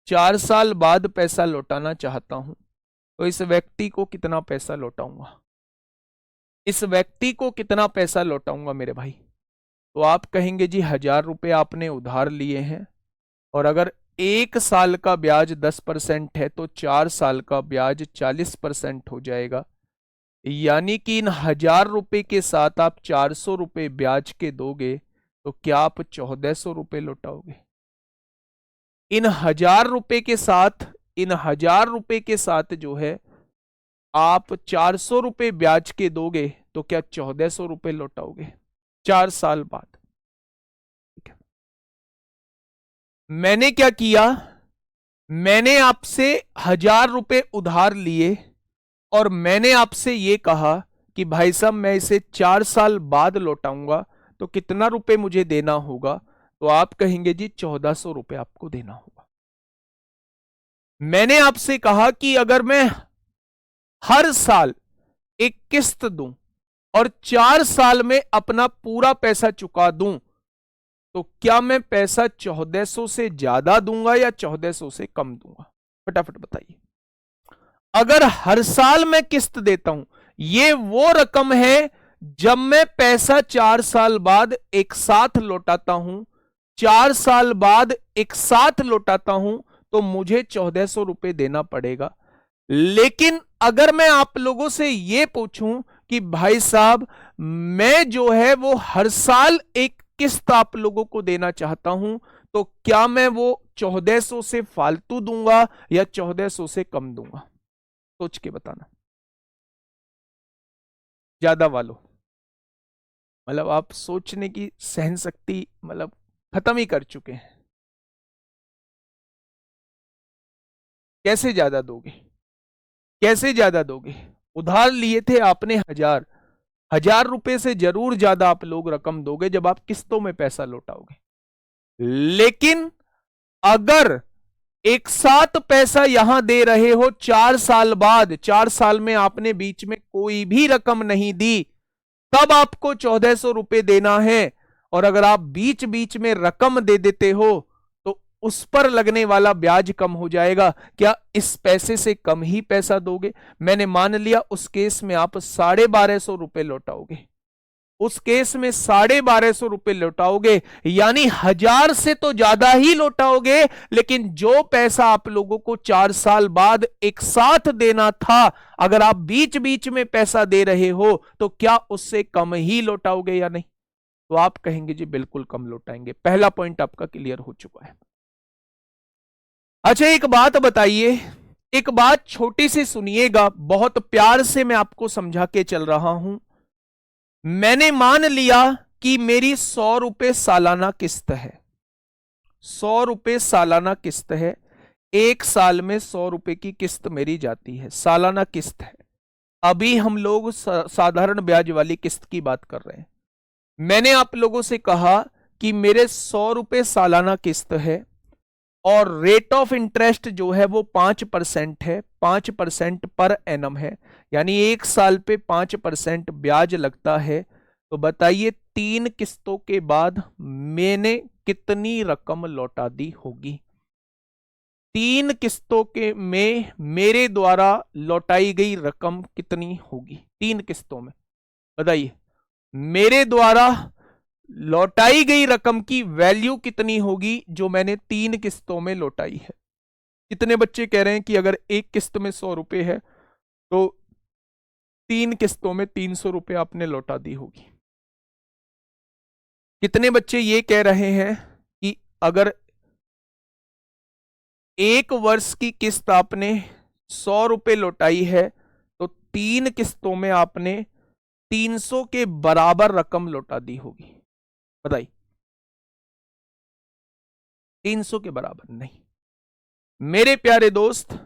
4 साल बाद पैसा लौटाना चाहता हूं, तो इस व्यक्ति को कितना पैसा लौटाऊंगा? इस व्यक्ति को कितना पैसा लौटाऊंगा मेरे भाई? तो आप कहेंगे जी 1,000 रुपए आपने उधार लिए हैं, और अगर 1 साल का ब्याज 10% है तो 4 साल का ब्याज 40% हो जाएगा। यानी कि इन 1,000 रुपए के साथ आप 400 रुपए ब्याज के दोगे, तो क्या आप 1,400 रुपए लौटाओगे? इन 1,000 रुपए के साथ, इन 1,000 रुपए के साथ जो है आप 400 रुपए ब्याज के दोगे, तो क्या 1,400 रुपए लौटाओगे 4 साल बाद? ठीक है। मैंने क्या किया, मैंने आपसे 1,000 रुपए उधार लिए और मैंने आपसे ये कहा कि भाई साहब मैं इसे 4 साल बाद लौटाऊंगा, तो कितना रुपए मुझे देना होगा? तो आप कहेंगे जी 1,400 रुपए आपको देना होगा। मैंने आपसे कहा कि अगर मैं हर साल एक किस्त दूं और 4 साल में अपना पूरा पैसा चुका दूं, तो क्या मैं पैसा 1,400 से ज्यादा दूंगा या 1,400 से कम दूंगा? फटाफट बताइए। अगर हर साल मैं किस्त देता हूं, ये वो रकम है जब मैं पैसा 4 साल बाद एक साथ लौटाता हूं, 4 साल बाद एक साथ लौटाता हूं, तो मुझे 1,400 रुपए देना पड़ेगा। लेकिन अगर मैं आप लोगों से यह पूछूं कि भाई साहब मैं जो है वो हर साल एक किस्त आप लोगों को देना चाहता हूं, तो क्या मैं वो 1,400 से फालतू दूंगा या 1,400 से कम दूंगा? सोच के बताना। ज्यादा वालों, मतलब आप सोचने की सहन शक्ति मतलब खत्म ही कर चुके हैं। कैसे ज्यादा दोगे? कैसे ज्यादा दोगे? उधार लिए थे आपने 1,000 रुपए से जरूर ज्यादा आप लोग रकम दोगे जब आप किस्तों में पैसा लौटाओगे। लेकिन अगर एक साथ पैसा यहां दे रहे हो 4 साल बाद, 4 साल में आपने बीच में कोई भी रकम नहीं दी, तब आपको 1,400 रुपए देना है। और अगर आप बीच बीच में रकम दे देते हो तो उस पर लगने वाला ब्याज कम हो जाएगा। क्या इस पैसे से कम ही पैसा दोगे? मैंने मान लिया उस केस में आप 1,250 रुपए लौटाओगे, उस केस में 1,250 रुपए लौटाओगे, यानी 1,000 से तो ज्यादा ही लौटाओगे। लेकिन जो पैसा आप लोगों को 4 साल बाद एक साथ देना था, अगर आप बीच बीच में पैसा दे रहे हो, तो क्या उससे कम ही लौटाओगे या नहीं? तो आप कहेंगे जी बिल्कुल कम लौटाएंगे। पहला पॉइंट आपका क्लियर हो चुका है। अच्छा एक बात बताइए, एक बात छोटी सी सुनिएगा, बहुत प्यार से मैं आपको समझा के चल रहा हूं। मैंने मान लिया कि मेरी 100 रुपए सालाना किस्त है, 100 रुपए सालाना किस्त है, एक साल में 100 रुपए की किस्त मेरी जाती है, सालाना किस्त है। अभी हम लोग साधारण ब्याज वाली किस्त की बात कर रहे हैं। मैंने आप लोगों से कहा कि मेरे 100 रुपए सालाना किस्त है और रेट ऑफ इंटरेस्ट जो है वो 5% है, 5% पर एनम है, यानी एक साल पे 5% ब्याज लगता है। तो बताइए 3 किस्तों के बाद मैंने कितनी रकम लौटा दी होगी? 3 किस्तों के में मेरे द्वारा लौटाई गई रकम कितनी होगी? 3 किस्तों में बताइए मेरे द्वारा लौटाई गई रकम की वैल्यू कितनी होगी जो मैंने 3 किस्तों में लौटाई है? कितने बच्चे कह रहे हैं कि अगर एक किस्त में 100 रुपए है तो 3 किस्तों में 300 रुपए आपने लौटा दी होगी? कितने बच्चे ये कह रहे हैं कि अगर एक वर्ष की किस्त आपने 100 रुपए लौटाई है तो 3 किस्तों में आपने 300 के बराबर रकम लौटा दी होगी? बताइए। 300 के बराबर नहीं मेरे प्यारे दोस्त,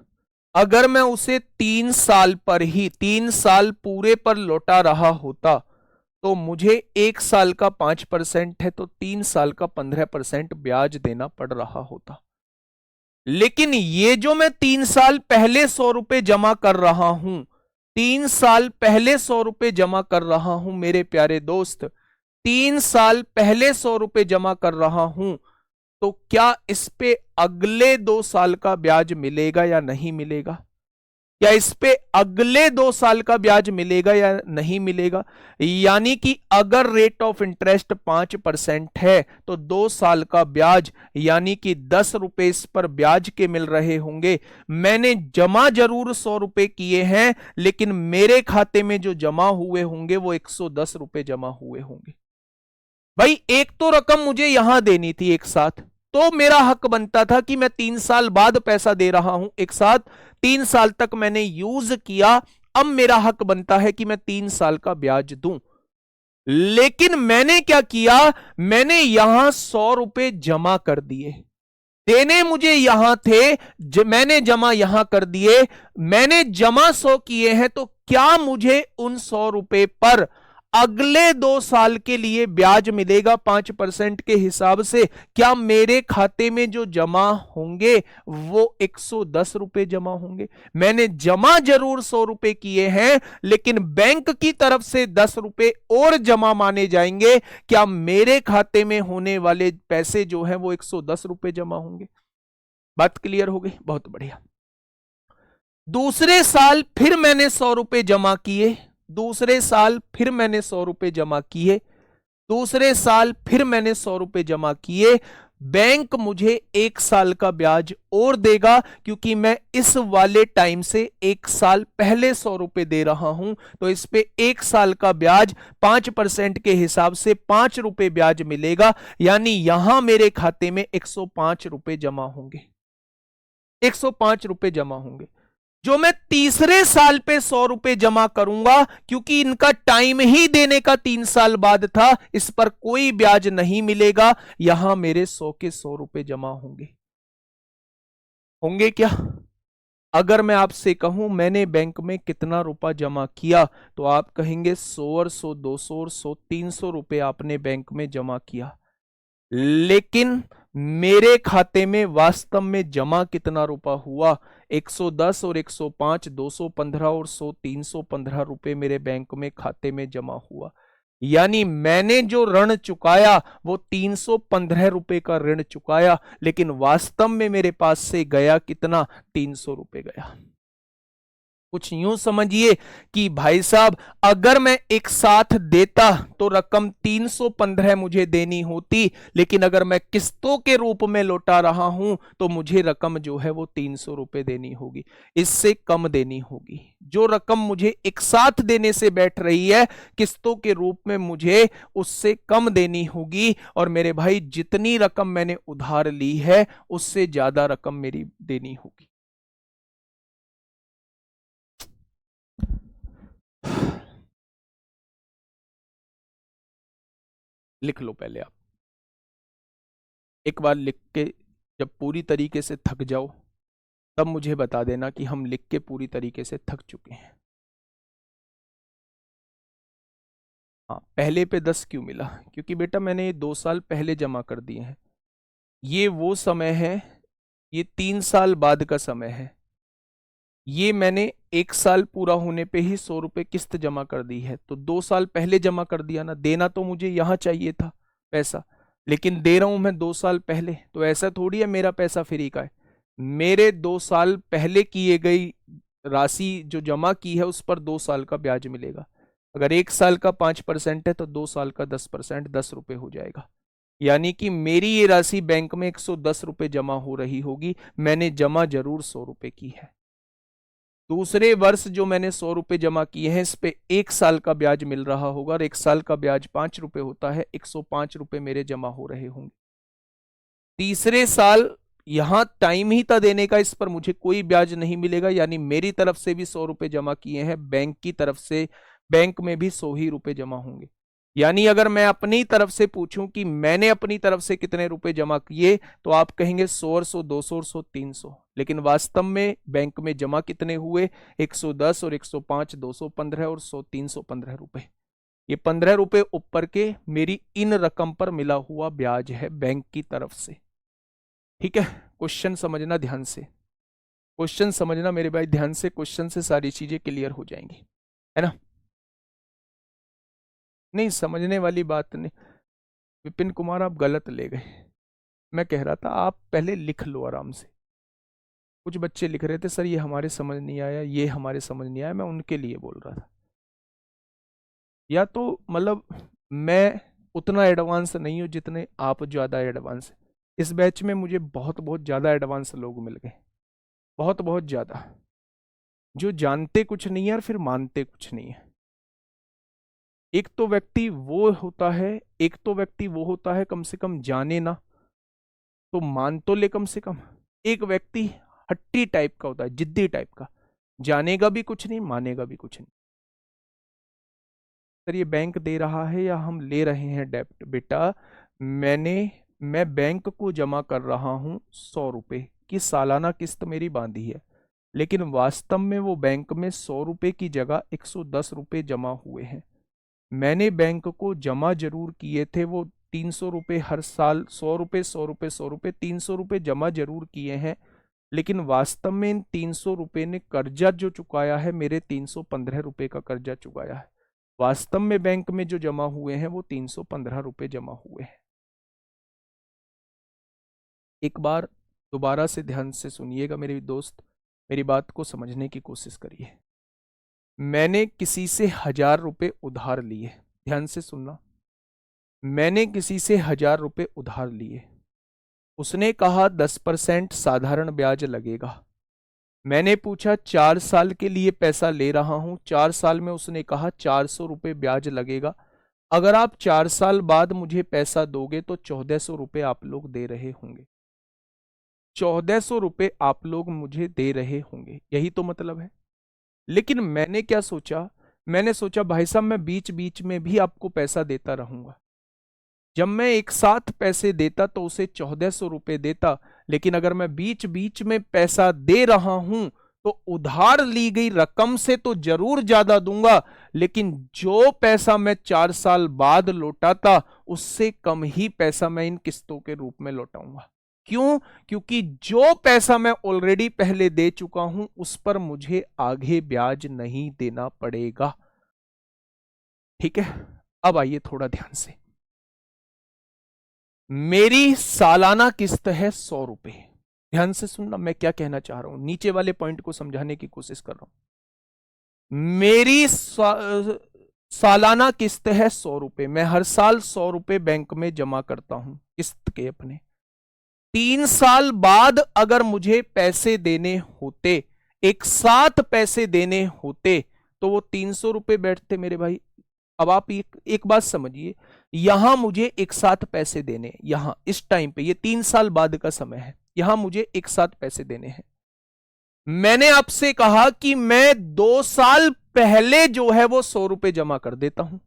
अगर मैं उसे 3 साल पर ही 3 साल पूरे पर लौटा रहा होता तो मुझे एक साल का 5% है तो 3 साल का 15% ब्याज देना पड़ रहा होता। लेकिन ये जो मैं 3 साल पहले 100 रुपए जमा कर रहा हूं, 3 साल पहले 100 रुपए जमा कर रहा हूं मेरे प्यारे दोस्त, 3 साल पहले 100 रुपए जमा कर रहा हूं, तो क्या इस पे अगले 2 साल का ब्याज मिलेगा या नहीं मिलेगा? क्या इस पे अगले 2 साल का ब्याज मिलेगा या नहीं मिलेगा? यानी कि अगर रेट ऑफ इंटरेस्ट 5% है तो 2 साल का ब्याज यानी कि 10 रुपए इस पर ब्याज के मिल रहे होंगे। मैंने जमा जरूर 100 रुपए किए हैं लेकिन मेरे खाते में जो जमा हुए होंगे वो 110 रुपए जमा हुए होंगे। भाई एक तो रकम मुझे यहां देनी थी एक साथ, तो मेरा हक बनता था कि मैं 3 साल बाद पैसा दे रहा हूं एक साथ, 3 साल तक मैंने यूज किया, अब मेरा हक बनता है कि मैं 3 साल का ब्याज दूं। लेकिन मैंने क्या किया, मैंने यहां 100 रुपए जमा कर दिए, देने मुझे यहां थे, मैंने जमा यहां कर दिए, मैंने जमा 100 किए हैं, तो क्या मुझे उन 100 रुपए पर अगले 2 साल के लिए ब्याज मिलेगा 5% के हिसाब से? क्या मेरे खाते में जो जमा होंगे वो 110 रुपए जमा होंगे? मैंने जमा जरूर 100 रुपए किए हैं लेकिन बैंक की तरफ से 10 रुपए और जमा माने जाएंगे। क्या मेरे खाते में होने वाले पैसे जो हैं वो 110 रुपए जमा होंगे? बात क्लियर हो गई? बहुत बढ़िया। दूसरे साल फिर मैंने 100 रुपए जमा किए, दूसरे साल फिर मैंने 100 रुपए जमा किए, दूसरे साल फिर मैंने 100 रुपए जमा किए। बैंक मुझे एक साल का ब्याज और देगा क्योंकि मैं इस वाले टाइम से एक साल पहले 100 रुपए दे रहा हूं, तो इस पे एक साल का ब्याज 5% के हिसाब से 5 रुपए ब्याज मिलेगा, यानी यहां मेरे खाते में 105 रुपए जमा होंगे, 105 रुपए जमा होंगे। जो मैं तीसरे साल पे 100 रुपए जमा करूंगा क्योंकि इनका टाइम ही देने का 3 साल बाद था, इस पर कोई ब्याज नहीं मिलेगा, यहां मेरे 100 के 100 रुपए जमा होंगे। होंगे क्या? अगर मैं आपसे कहूं मैंने बैंक में कितना रुपया जमा किया तो आप कहेंगे 100 और 100 200 और 100 300 रुपए आपने बैंक में जमा किया, लेकिन मेरे खाते में वास्तव में जमा कितना रुपया हुआ? 110 और 105 215 और 100 315 रुपए मेरे बैंक में खाते में जमा हुआ। यानी मैंने जो ऋण चुकाया वो 315 रुपए का ऋण चुकाया, लेकिन वास्तव में मेरे पास से गया कितना? 300 रुपए गया। कुछ यूं समझिए कि भाई साहब अगर मैं एक साथ देता तो रकम 315 मुझे देनी होती, लेकिन अगर मैं किस्तों के रूप में लौटा रहा हूं तो मुझे रकम जो है वो 300 रुपए देनी होगी, इससे कम देनी होगी। जो रकम मुझे एक साथ देने से बैठ रही है किस्तों के रूप में मुझे उससे कम देनी होगी। और मेरे भाई जितनी रकम मैंने उधार ली है उससे ज्यादा रकम मेरी देनी होगी। लिख लो पहले आप, एक बार लिख के जब पूरी तरीके से थक जाओ तब मुझे बता देना कि हम लिख के पूरी तरीके से थक चुके हैं। हाँ, पहले पे 10 क्यों मिला? क्योंकि बेटा मैंने ये 2 साल पहले जमा कर दिए हैं। ये वो समय है, ये 3 साल बाद का समय है। ये मैंने 1 साल पूरा होने पे ही 100 रुपये किस्त जमा कर दी है, तो 2 साल पहले जमा कर दिया ना। देना तो मुझे यहाँ चाहिए था पैसा, लेकिन दे रहा हूं मैं 2 साल पहले, तो ऐसा थोड़ी है मेरा पैसा फ्री का है। मेरे 2 साल पहले किए गई राशि जो जमा की है उस पर 2 साल का ब्याज मिलेगा। अगर 1 साल का 5% है तो 2 साल का 10%, 10 रुपये हो जाएगा। यानी कि मेरी ये राशि बैंक में 110 रुपये जमा हो रही होगी। मैंने जमा जरूर 100 रुपये की है। दूसरे वर्ष जो मैंने 100 रुपये जमा किए हैं, इस पे 1 साल का ब्याज मिल रहा होगा, और 1 साल का ब्याज 5 रुपये होता है। 105 रुपये मेरे जमा हो रहे होंगे। तीसरे साल यहां टाइम ही था देने का, इस पर मुझे कोई ब्याज नहीं मिलेगा। यानी मेरी तरफ से भी 100 रुपये जमा किए हैं, बैंक की तरफ से, बैंक में भी 100 ही रुपये जमा होंगे। यानी अगर मैं अपनी तरफ से पूछूं कि मैंने अपनी तरफ से कितने रुपए जमा किए, तो आप कहेंगे 100 और 100, 200 और 100, 300। लेकिन वास्तव में बैंक में जमा कितने हुए? 110 और 105, 215 और 100, 315 रुपए। ये 15 रुपए ऊपर के मेरी इन रकम पर मिला हुआ ब्याज है बैंक की तरफ से। ठीक है, क्वेश्चन समझना ध्यान से, क्वेश्चन समझना मेरे भाई ध्यान से। क्वेश्चन से सारी चीजें क्लियर हो जाएंगी, है ना? नहीं, समझने वाली बात नहीं। विपिन कुमार आप गलत ले गए। मैं कह रहा था आप पहले लिख लो आराम से। कुछ बच्चे लिख रहे थे सर ये हमारे समझ नहीं आया, ये हमारे समझ नहीं आया, मैं उनके लिए बोल रहा था। या तो मतलब मैं उतना एडवांस नहीं हूं जितने आप ज्यादा एडवांस। इस बैच में मुझे बहुत बहुत ज्यादा एडवांस लोग मिल गए, बहुत बहुत ज्यादा, जो जानते कुछ नहीं है और फिर मानते कुछ नहीं है। एक तो व्यक्ति वो होता है, एक तो व्यक्ति वो होता है कम से कम जाने ना तो मान तो ले कम से कम। एक व्यक्ति हट्टी टाइप का होता है, जिद्दी टाइप का, जानेगा भी कुछ नहीं, मानेगा भी कुछ नहीं। सर ये बैंक दे रहा है या हम ले रहे हैं डेब्ट? बेटा मैं बैंक को जमा कर रहा हूं 100 रुपए की सालाना किस्त मेरी बांधी है, लेकिन वास्तव में वो बैंक में 100 रुपए की जगह 110 रुपए जमा हुए हैं। मैंने बैंक को जमा जरूर किए थे वो 300 रुपये हर साल, 100 रुपये 100 रुपये 100 रुपये 300 रुपये जमा जरूर किए हैं, लेकिन वास्तव में इन 300 रुपये ने कर्जा जो चुकाया है, मेरे 315 रुपये का कर्जा चुकाया है। वास्तव में बैंक में जो जमा हुए हैं वो 315 रुपये जमा हुए हैं। एक बार दोबारा से ध्यान से सुनिएगा मेरे दोस्त, मेरी बात को समझने की कोशिश करिए। मैंने किसी से 1000 रुपये उधार लिए, ध्यान से सुनना। मैंने किसी से 1000 रुपये उधार लिए, उसने कहा 10% साधारण ब्याज लगेगा। मैंने पूछा 4 साल के लिए पैसा ले रहा हूं, 4 साल में उसने कहा 400 रुपये ब्याज लगेगा। अगर आप 4 साल बाद मुझे पैसा दोगे तो 1400 रुपये आप लोग दे रहे होंगे। 1400 रुपये आप लोग मुझे दे रहे होंगे, यही तो मतलब है। लेकिन मैंने क्या सोचा, मैंने सोचा भाई साहब मैं बीच बीच में भी आपको पैसा देता रहूंगा। जब मैं एक साथ पैसे देता तो उसे 1400 रुपये देता, लेकिन अगर मैं बीच बीच में पैसा दे रहा हूं तो उधार ली गई रकम से तो जरूर ज्यादा दूंगा, लेकिन जो पैसा मैं 4 साल बाद लौटाता उससे कम ही पैसा मैं इन किस्तों के रूप में लौटाऊंगा। क्यों? क्योंकि जो पैसा मैं ऑलरेडी पहले दे चुका हूं उस पर मुझे आगे ब्याज नहीं देना पड़ेगा। ठीक है, अब आइए थोड़ा ध्यान से। मेरी सालाना किस्त है 100 रुपए। ध्यान से सुनना मैं क्या कहना चाह रहा हूं, नीचे वाले पॉइंट को समझाने की कोशिश कर रहा हूं। मेरी सालाना किस्त है 100 रुपए। मैं हर साल 100 रुपए बैंक में जमा करता हूं किस्त के अपने। 3 साल बाद अगर मुझे पैसे देने होते, एक साथ पैसे देने होते, तो वो 300 रुपए बैठते मेरे भाई। अब आप एक बात समझिए, यहां मुझे एक साथ पैसे देने, यहां इस टाइम पे, ये 3 साल बाद का समय है, यहां मुझे एक साथ पैसे देने हैं। मैंने आपसे कहा कि मैं 2 साल पहले जो है वो 100 रुपए जमा कर देता हूं।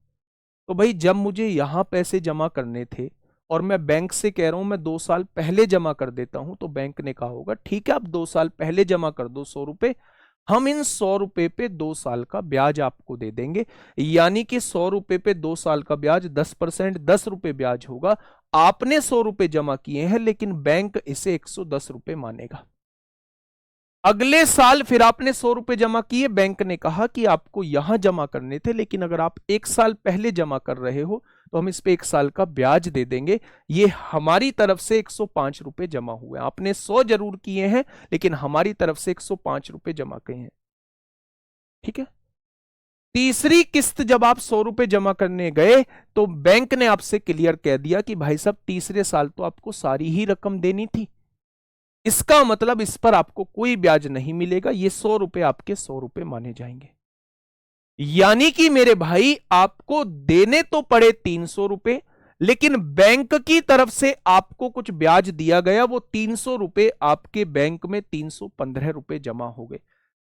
तो भाई जब मुझे यहां पैसे जमा करने थे और मैं बैंक से कह रहा हूं मैं 2 साल पहले जमा कर देता हूं, तो बैंक ने कहा होगा ठीक है आप 2 साल पहले जमा कर दो 100 रुपए, हम इन 100 रुपए पे 2 साल का ब्याज आपको दे देंगे, यानी कि 100 रुपए पे 2 साल का ब्याज 10%, 10 रुपए ब्याज होगा। आपने 100 रुपए जमा किए हैं, लेकिन बैंक इसे 110 रुपए मानेगा। अगले साल फिर आपने 100 रुपए जमा किए, बैंक ने कहा कि आपको यहां जमा करने थे, लेकिन अगर आप 1 साल पहले जमा कर रहे हो तो हम इस पे 1 साल का ब्याज दे देंगे। ये हमारी तरफ से 105 रुपए जमा हुए। आपने 100 जरूर किए हैं, लेकिन हमारी तरफ से 105 रुपए जमा किए हैं। ठीक है। तीसरी किस्त जब आप 100 रुपए जमा करने गए तो बैंक ने आपसे क्लियर कह दिया कि भाई साहब तीसरे साल तो आपको सारी ही रकम देनी थी, इसका मतलब इस पर आपको कोई ब्याज नहीं मिलेगा, ये 100 रुपए आपके 100 रुपए माने जाएंगे। यानी कि मेरे भाई आपको देने तो पड़े 300 रुपए, लेकिन बैंक की तरफ से आपको कुछ ब्याज दिया गया, वो 300 रुपए आपके बैंक में 315 रुपए जमा हो गए।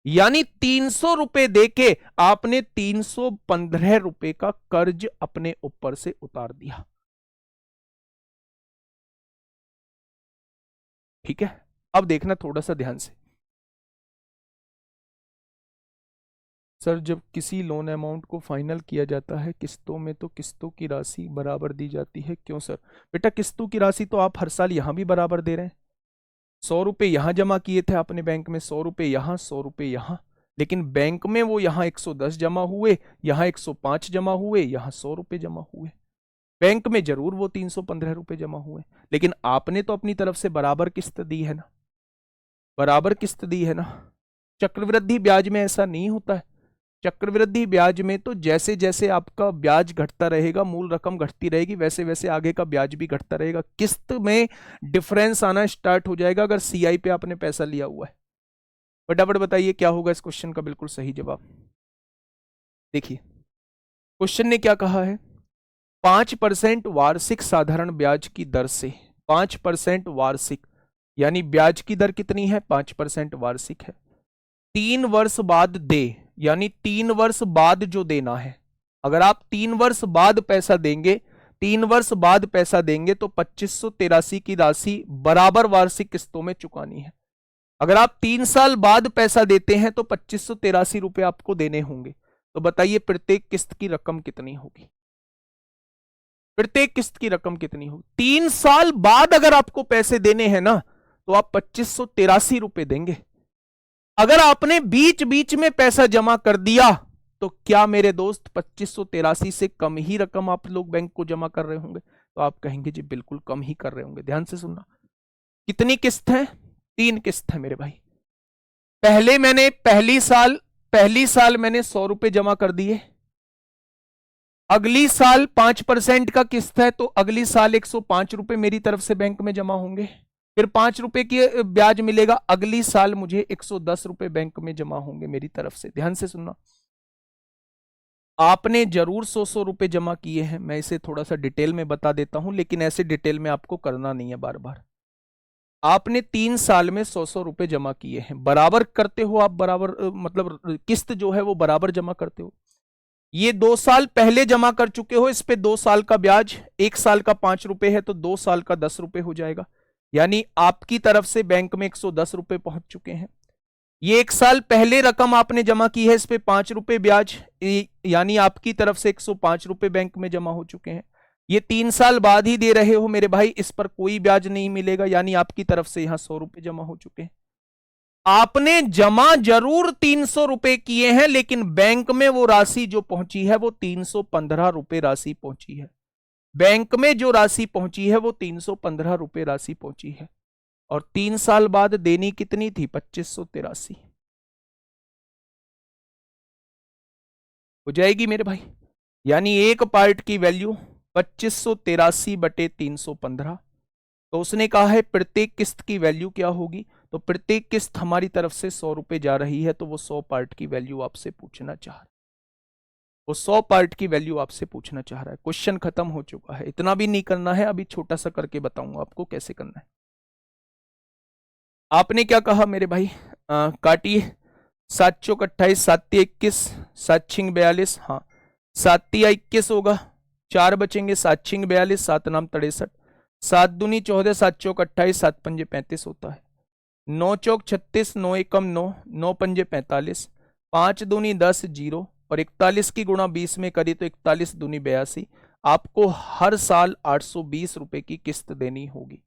यानी 300 रुपए देके आपने 315 रुपए का कर्ज अपने ऊपर से उतार दिया। ठीक है, अब देखना थोड़ा सा ध्यान से। सर जब किसी लोन अमाउंट को फाइनल किया जाता है किस्तों में, तो किस्तों की राशि बराबर दी जाती है, क्यों सर? बेटा किस्तों की राशि तो आप हर साल यहां भी बराबर दे रहे हैं। 100 रुपए यहां जमा किए थे आपने बैंक में, 100 रुपए यहां, 100 रुपए यहां, लेकिन बैंक में वो यहां 110 जमा हुए, यहां 105 जमा हुए, यहां 100 रुपए जमा हुए। बैंक में जरूर वो 315 रुपए जमा हुए, लेकिन आपने तो अपनी तरफ से बराबर किस्त दी है ना, बराबर किस्त दी है ना। चक्रवृद्धि ब्याज में ऐसा नहीं होता है। चक्रवृद्धि ब्याज में तो जैसे जैसे आपका ब्याज घटता रहेगा, मूल रकम घटती रहेगी, वैसे वैसे आगे का ब्याज भी घटता रहेगा। किस्त में डिफरेंस आना स्टार्ट हो जाएगा अगर सीआई पे आपने पैसा लिया हुआ है। फटाफट बताइए क्या होगा इस क्वेश्चन का बिल्कुल सही जवाब। देखिए क्वेश्चन ने क्या कहा है, 5% वार्षिक साधारण ब्याज की दर से, 5% वार्षिक, यानी ब्याज की दर कितनी है, 5% वार्षिक है, 3 वर्ष बाद दे, यानी 3 वर्ष बाद जो देना है। अगर आप 3 वर्ष बाद पैसा देंगे, 3 वर्ष बाद पैसा देंगे तो 2583 की राशि बराबर वार्षिक किस्तों में चुकानी है। अगर आप 3 साल बाद पैसा देते हैं तो 2583 रुपए आपको देने होंगे। तो बताइए प्रत्येक किस्त की रकम कितनी होगी, प्रत्येक किस्त की रकम कितनी होगी? 3 साल बाद अगर आपको पैसे देने हैं ना, तो आप 2583 रुपए देंगे। अगर आपने बीच बीच में पैसा जमा कर दिया तो क्या मेरे दोस्त 2583 से कम ही रकम आप लोग बैंक को जमा कर रहे होंगे? तो आप कहेंगे जी बिल्कुल कम ही कर रहे होंगे। ध्यान से सुनना, कितनी किस्त है? 3 किस्त है मेरे भाई। पहली साल मैंने 100 रुपए जमा कर दिए, अगली साल 5% का किस्त है तो अगली साल 105 रुपए मेरी तरफ से बैंक में जमा होंगे, फिर 5 रुपए की ब्याज मिलेगा, अगली साल मुझे 110 रुपए बैंक में जमा होंगे मेरी तरफ से। ध्यान से सुनना, आपने जरूर 100 रुपए जमा किए हैं, मैं इसे थोड़ा सा डिटेल में बता देता हूं, लेकिन ऐसे डिटेल में आपको करना नहीं है बार बार। आपने 3 साल में 100 रुपए जमा किए हैं, बराबर करते हो आप, बराबर मतलब किस्त जो है वो बराबर जमा करते हो। ये 2 साल पहले जमा कर चुके हो, इस पे 2 साल का ब्याज, 1 साल का 5 रुपए है तो 2 साल का 10 रुपए हो जाएगा, यानी आपकी तरफ से बैंक में 110 रुपए पहुंच चुके हैं। ये 1 साल पहले रकम आपने जमा की है, इस पे 5 रुपए ब्याज, यानी आपकी तरफ से 105 रुपए बैंक में जमा हो चुके हैं। ये 3 साल बाद ही दे रहे हो मेरे भाई, इस पर कोई ब्याज नहीं मिलेगा, यानी आपकी तरफ से यहां 100 रुपए जमा हो चुके हैं। आपने जमा जरूर 300 रुपए किए हैं, लेकिन बैंक में वो राशि जो पहुंची है वो 315 रुपए राशि पहुंची है। बैंक में जो राशि पहुंची है वो 315 रुपए राशि पहुंची है, और 3 साल बाद देनी कितनी थी? 2583 हो जाएगी मेरे भाई। यानी एक पार्ट की वैल्यू 2583 बटे 315। तो उसने कहा है प्रत्येक किस्त की वैल्यू क्या होगी, तो प्रत्येक किस्त हमारी तरफ से 100 रुपए जा रही है, तो वो 100 पार्ट की वैल्यू आपसे पूछना चाह रहा है, वो 100 पार्ट की वैल्यू आपसे पूछना चाह रहा है। क्वेश्चन खत्म हो चुका है, इतना भी नहीं करना है, अभी छोटा सा करके बताऊंगा आपको कैसे करना है। आपने क्या कहा मेरे भाई, काटिए, 7 चौक 28, 7 21, 7 छिंग 42, हाँ 7 तिया 21 होगा, 4 बचेंगे, 7 छिंग 42, 7 नाम 63, 7 दूनी 14, 7 चौक 28, 7 पंजे 35 होता है। 9 चौक 36, 9 एकम 9, 9 पंजे 45, 5 दूनी 10, 0 और 41 की गुणा 20 में करी तो 41 दूनी 82। आपको हर साल 820 रुपए की किस्त देनी होगी।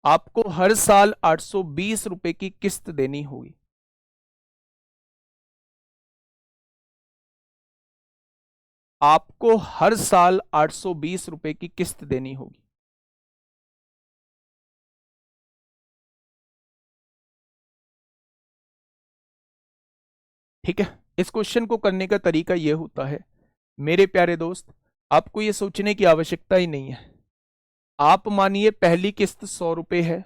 आपको हर साल 820 रुपए की किस्त देनी होगी। आपको हर साल 820 रुपए की किस्त देनी होगी। ठीक है, इस क्वेश्चन को करने का तरीका यह होता है मेरे प्यारे दोस्त, आपको यह सोचने की आवश्यकता ही नहीं है। आप मानिए पहली किस्त 100 रुपए है,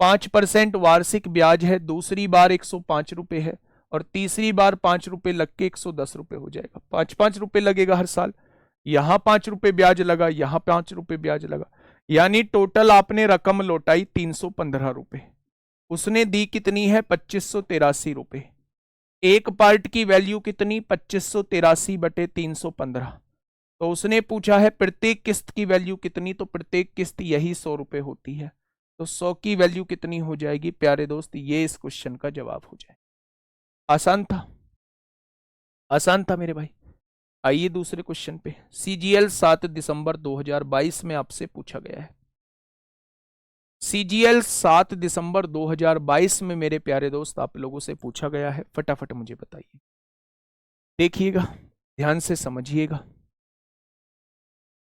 5% वार्षिक ब्याज है, दूसरी बार 105 रुपए है और तीसरी बार 5 रुपए लग के 110 रुपए हो जाएगा। 5-5 रुपए लगेगा हर साल। यहां 5 रुपए ब्याज लगा, यहां 5 रुपए ब्याज लगा, यानी टोटल आपने रकम लौटाई 315 रुपए। उसने दी कितनी है? 2583 रुपए। एक पार्ट की वैल्यू कितनी? 2583 बटे 315। तो उसने पूछा है प्रत्येक किस्त की वैल्यू कितनी, तो प्रत्येक किस्त यही 100 रुपए होती है। तो 100 की वैल्यू कितनी हो जाएगी प्यारे दोस्त? ये इस क्वेश्चन का जवाब हो जाए। आसान था, आसान था मेरे भाई। आइए दूसरे क्वेश्चन पे। सीजीएल 7 दिसंबर 2022 में आपसे पूछा गया है। सीजीएल 7 दिसंबर 2022 में मेरे प्यारे दोस्त आप लोगों से पूछा गया है। फटाफट मुझे बताइए, देखिएगा, ध्यान से समझिएगा।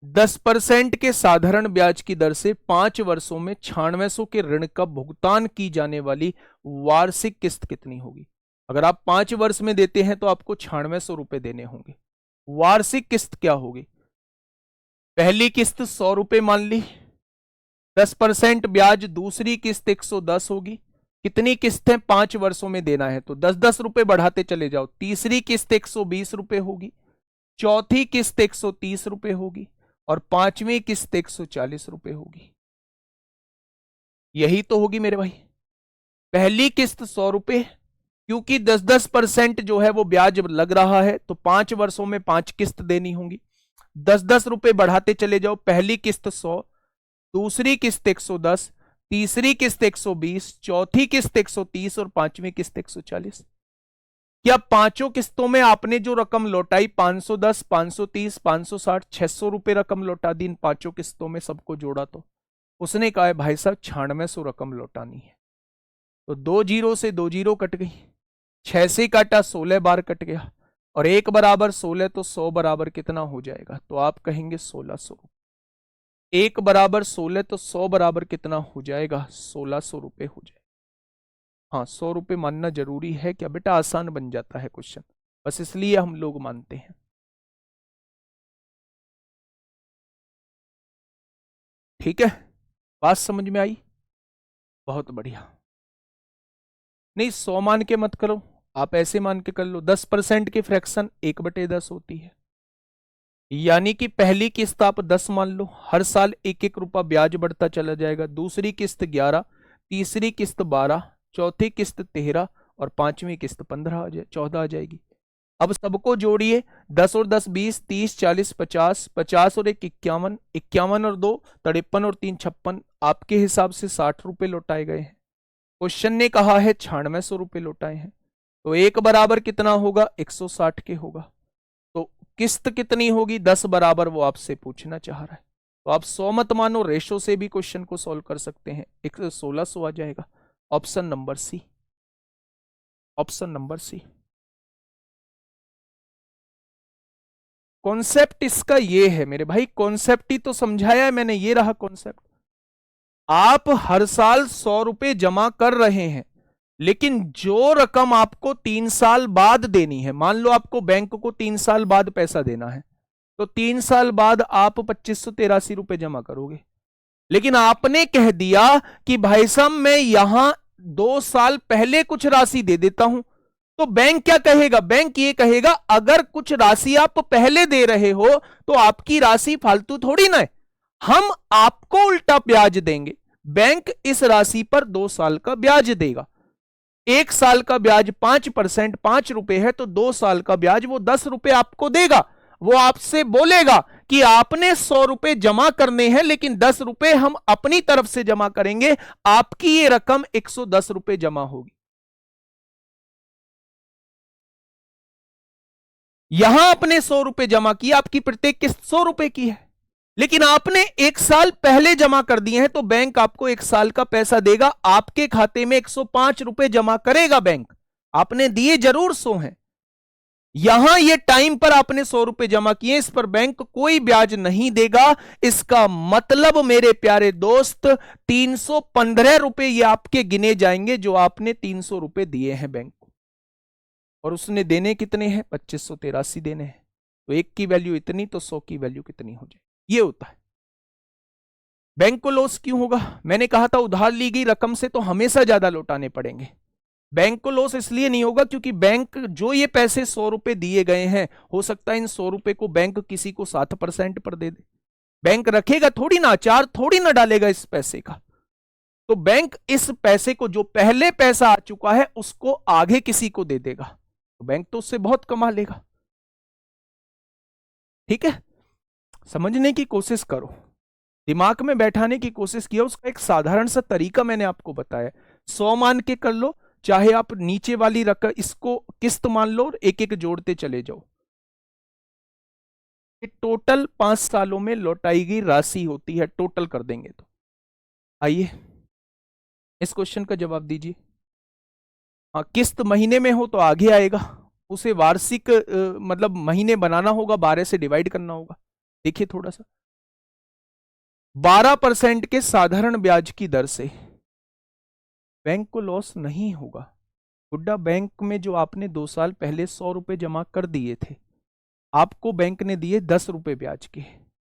10% के साधारण ब्याज की दर से 5 वर्षों में 9600 के ऋण का भुगतान की जाने वाली वार्षिक किस्त कितनी होगी? अगर आप 5 वर्ष में देते हैं तो आपको 9600 रुपए देने होंगे। वार्षिक किस्त क्या होगी? पहली किस्त 100 रुपए मान ली, 10% ब्याज, दूसरी किस्त 110 होगी। कितनी किस्तें 5 वर्षों में देना है तो 10-10 रुपए बढ़ाते चले जाओ। तीसरी किस्त 120 रुपए होगी, चौथी किस्त 130 रुपए होगी और पांचवी किस्त 140 रुपए होगी। यही तो होगी मेरे भाई। पहली किस्त 100 रुपए, क्योंकि 10-10% जो है वो ब्याज लग रहा है तो 5 वर्षों में 5 किस्त देनी होंगी। 10-10 रुपए बढ़ाते चले जाओ। पहली किस्त 100, दूसरी किस्त 110, तीसरी किस्त 120, चौथी किस्त 130 और पांचवी किस्त 140। क्या पांचों किस्तों में आपने जो रकम लौटाई 510, 530, 560, 600 रुपए रकम लौटा दी? इन पांचों किस्तों में सबको जोड़ा तो उसने कहा है भाई साहब 9600 रकम लौटानी है। तो 2 जीरो से 2 जीरो कट गई, 6 से काटा 16 बार कट गया और 1 बराबर 16 तो 100 बराबर कितना हो जाएगा? तो आप कहेंगे 1600। 1 बराबर 16 तो 100 बराबर कितना हो जाएगा? 1600 रुपए हो जाएगा। हाँ, 100 रुपए मानना जरूरी है क्या बेटा? आसान बन जाता है क्वेश्चन, बस इसलिए हम लोग मानते हैं। ठीक है, बात समझ में आई? बहुत बढ़िया। नहीं, 100 मान के मत करो, आप ऐसे मान के कर लो। 10% की फ्रैक्शन 1/10 होती है, यानी कि पहली किस्त आप 10 मान लो, हर साल 1-1 रुपया ब्याज बढ़ता चला जाएगा। दूसरी किस्त 11, तीसरी किस्त 12, चौथी किस्त 13 और पांचवी किस्त 14 आ जाएगी। अब सबको जोड़िए, 10 और 10 20, 30, 40, 50, 50 और 1 51, 51 और 2 53 और 3 56। आपके हिसाब से 60 रुपए लौटाए गए हैं। क्वेश्चन ने कहा है 9600 रुपए लौटाए हैं, तो 1 बराबर कितना होगा? 160 के होगा। तो किस्त कितनी होगी? 10 बराबर, वो आपसे पूछना चाह रहा है। तो आप 100 मत मानो, रेशो से भी क्वेश्चन को सॉल्व कर सकते हैं। 1600 आ जाएगा। Option number C, option number C. Concept इसका ये है मेरे भाई, कॉन्सेप्ट ही तो समझाया है मैंने, ये रहा कॉन्सेप्ट। आप हर साल 100 रुपए जमा कर रहे हैं, लेकिन जो रकम आपको 3 साल बाद देनी है, मान लो आपको बैंक को 3 साल बाद पैसा देना है, तो 3 साल बाद आप 2583 रुपए जमा करोगे। लेकिन आपने कह दिया कि भाई साहब मैं यहां 2 साल पहले कुछ राशि दे देता हूं, तो बैंक क्या कहेगा? बैंक ये कहेगा अगर कुछ राशि आप पहले दे रहे हो तो आपकी राशि फालतू थोड़ी ना है, हम आपको उल्टा ब्याज देंगे। बैंक इस राशि पर 2 साल का ब्याज देगा। 1 साल का ब्याज 5%, 5 रुपए है, तो 2 साल का ब्याज वो 10 रुपए आपको देगा। वो आपसे बोलेगा कि आपने 100 रुपए जमा करने हैं, लेकिन 10 रुपए हम अपनी तरफ से जमा करेंगे, आपकी ये रकम 110 रुपए जमा होगी। यहां आपने 100 रुपए जमा किया, आपकी प्रत्येक किस्त 100 रुपए की है, लेकिन आपने 1 साल पहले जमा कर दिए हैं, तो बैंक आपको 1 साल का पैसा देगा, आपके खाते में 105 रुपए जमा करेगा बैंक। आपने दिए जरूर 100 हैं, यहां ये टाइम पर आपने 100 रुपए जमा किए, इस पर बैंक कोई ब्याज नहीं देगा। इसका मतलब मेरे प्यारे दोस्त 315 रुपए ये आपके गिने जाएंगे, जो आपने 300 रुपए दिए हैं बैंक को, और उसने देने कितने हैं? 2583 देने हैं। तो एक की वैल्यू इतनी, तो 100 की वैल्यू कितनी हो जाए? ये होता है। बैंक को लॉस क्यों होगा? मैंने कहा था उधार ली गई रकम से तो हमेशा ज्यादा लौटाने पड़ेंगे। बैंक को लॉस इसलिए नहीं होगा क्योंकि बैंक जो ये पैसे 100 रुपए दिए गए हैं, हो सकता है इन 100 रुपए को बैंक किसी को 7% पर दे दे। बैंक रखेगा थोड़ी ना, अचार थोड़ी ना डालेगा इस पैसे का। तो बैंक इस पैसे को, जो पहले पैसा आ चुका है, उसको आगे किसी को दे देगा, तो बैंक तो उससे बहुत कमा लेगा। ठीक है, समझने की कोशिश करो, दिमाग में बैठाने की कोशिश किया। उसका एक साधारण सा तरीका मैंने आपको बताया। 100 मान के कर लो, चाहे आप नीचे वाली रकम इसको किस्त मान लो और एक एक जोड़ते चले जाओ। टोटल 5 सालों में लौटाई गई राशि होती है, टोटल कर देंगे तो। आइए इस क्वेश्चन का जवाब दीजिए। हाँ, किस्त महीने में हो तो आगे आएगा, उसे वार्षिक मतलब महीने बनाना होगा, 12 से डिवाइड करना होगा। देखिए थोड़ा सा, 12% के साधारण ब्याज की दर से बैंक को लॉस नहीं होगा। गुड्डा, बैंक में जो आपने 2 साल पहले 100 रुपए जमा कर दिए थे, आपको बैंक ने दिए 10 रुपए ब्याज के,